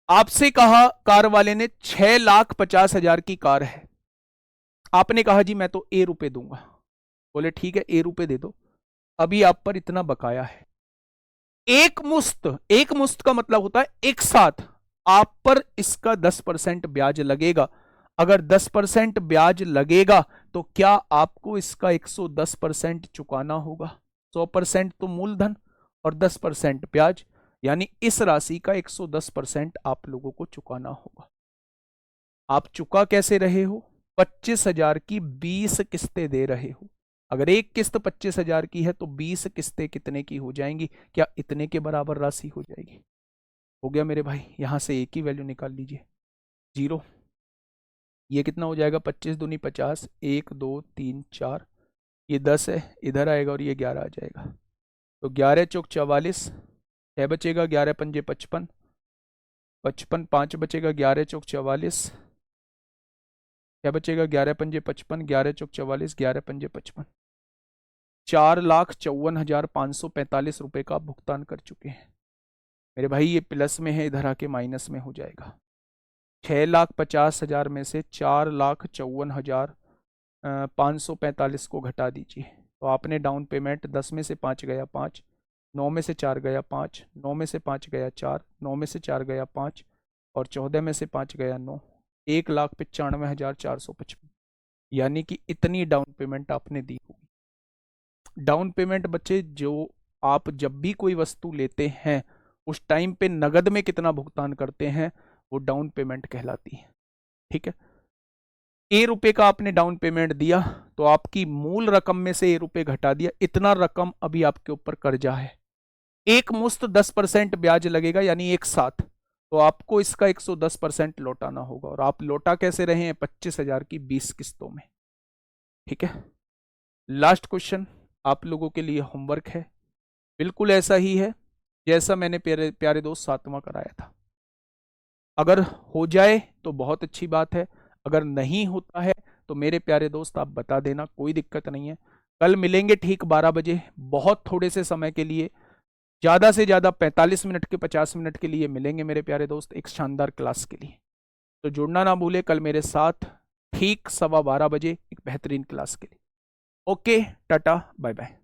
आपसे कहा कार वाले ने 6,50,000 की कार है, आपने कहा जी मैं तो ₹A दूंगा। बोले ठीक है ₹A दे दो, अभी आप पर इतना बकाया है। एक मुश्त, एक मुश्त का मतलब होता है एक साथ आप पर इसका 10% ब्याज लगेगा। अगर 10% ब्याज लगेगा तो क्या आपको इसका 110% चुकाना होगा? 100% तो मूलधन और 10% ब्याज, यानी इस राशि का 110% आप लोगों को चुकाना होगा। आप चुका कैसे रहे हो? 25,000 की 20 किस्तें दे रहे हो। अगर एक किस्त 25,000 की है तो 20 किस्तें कितने की हो जाएंगी? क्या इतने के बराबर राशि हो जाएगी? हो गया मेरे भाई, यहां से एक ही वैल्यू निकाल लीजिए, 0। ये कितना हो जाएगा? 25 दूनी 50, 1 2 3 4, ये 10 है, इधर आएगा और ये 11 आ जाएगा। तो 11 चौक 44, 6 बचेगा, 11 पंजे 55, 55 5 बचेगा, 11 चौक 44, क्या बचेगा? 11 पंजे 55, 11 चौक 44, 11 पंजे 55, 4,54,545 रुपए का भुगतान कर चुके हैं मेरे भाई। ये प्लस में है, इधर आके माइनस में हो जाएगा। 6,50,000 में से 4,54,545 को घटा दीजिए, तो आपने डाउन पेमेंट 10 में से 5 गया 5, 9 में से 4 गया 5, 9 में से 5 गया 4, 9 में से 4 गया 5 और 14 में से 5 गया 9, 1,95,455, यानी कि इतनी डाउन पेमेंट आपने दी होगी। डाउन पेमेंट बच्चे जो आप जब भी कोई वस्तु लेते हैं उस टाइम पे नगद में कितना भुगतान करते हैं वो डाउन पेमेंट कहलाती है। ठीक है, ₹A का आपने डाउन पेमेंट दिया तो आपकी मूल रकम में से ₹A घटा दिया, इतना रकम अभी आपके ऊपर कर्जा है। एक मुश्त 10% ब्याज लगेगा, यानी एक साथ, तो आपको इसका 110% लौटाना होगा। और आप लौटा कैसे रहे हैं? 25,000 की 20 किस्तों में। ठीक है, लास्ट क्वेश्चन आप लोगों के लिए होमवर्क है, बिल्कुल ऐसा ही है जैसा मैंने प्यारे प्यारे दोस्त 7वां कराया था। अगर हो जाए तो बहुत अच्छी बात है, अगर नहीं होता है तो मेरे प्यारे दोस्त आप बता देना, कोई दिक्कत नहीं है। कल मिलेंगे ठीक 12 बजे, बहुत थोड़े से समय के लिए, ज़्यादा से ज़्यादा 45 मिनट के 50 मिनट के लिए मिलेंगे मेरे प्यारे दोस्त, एक शानदार क्लास के लिए। तो जुड़ना ना भूले कल मेरे साथ ठीक 12:15 बजे एक बेहतरीन क्लास के लिए। Okay, tata bye bye.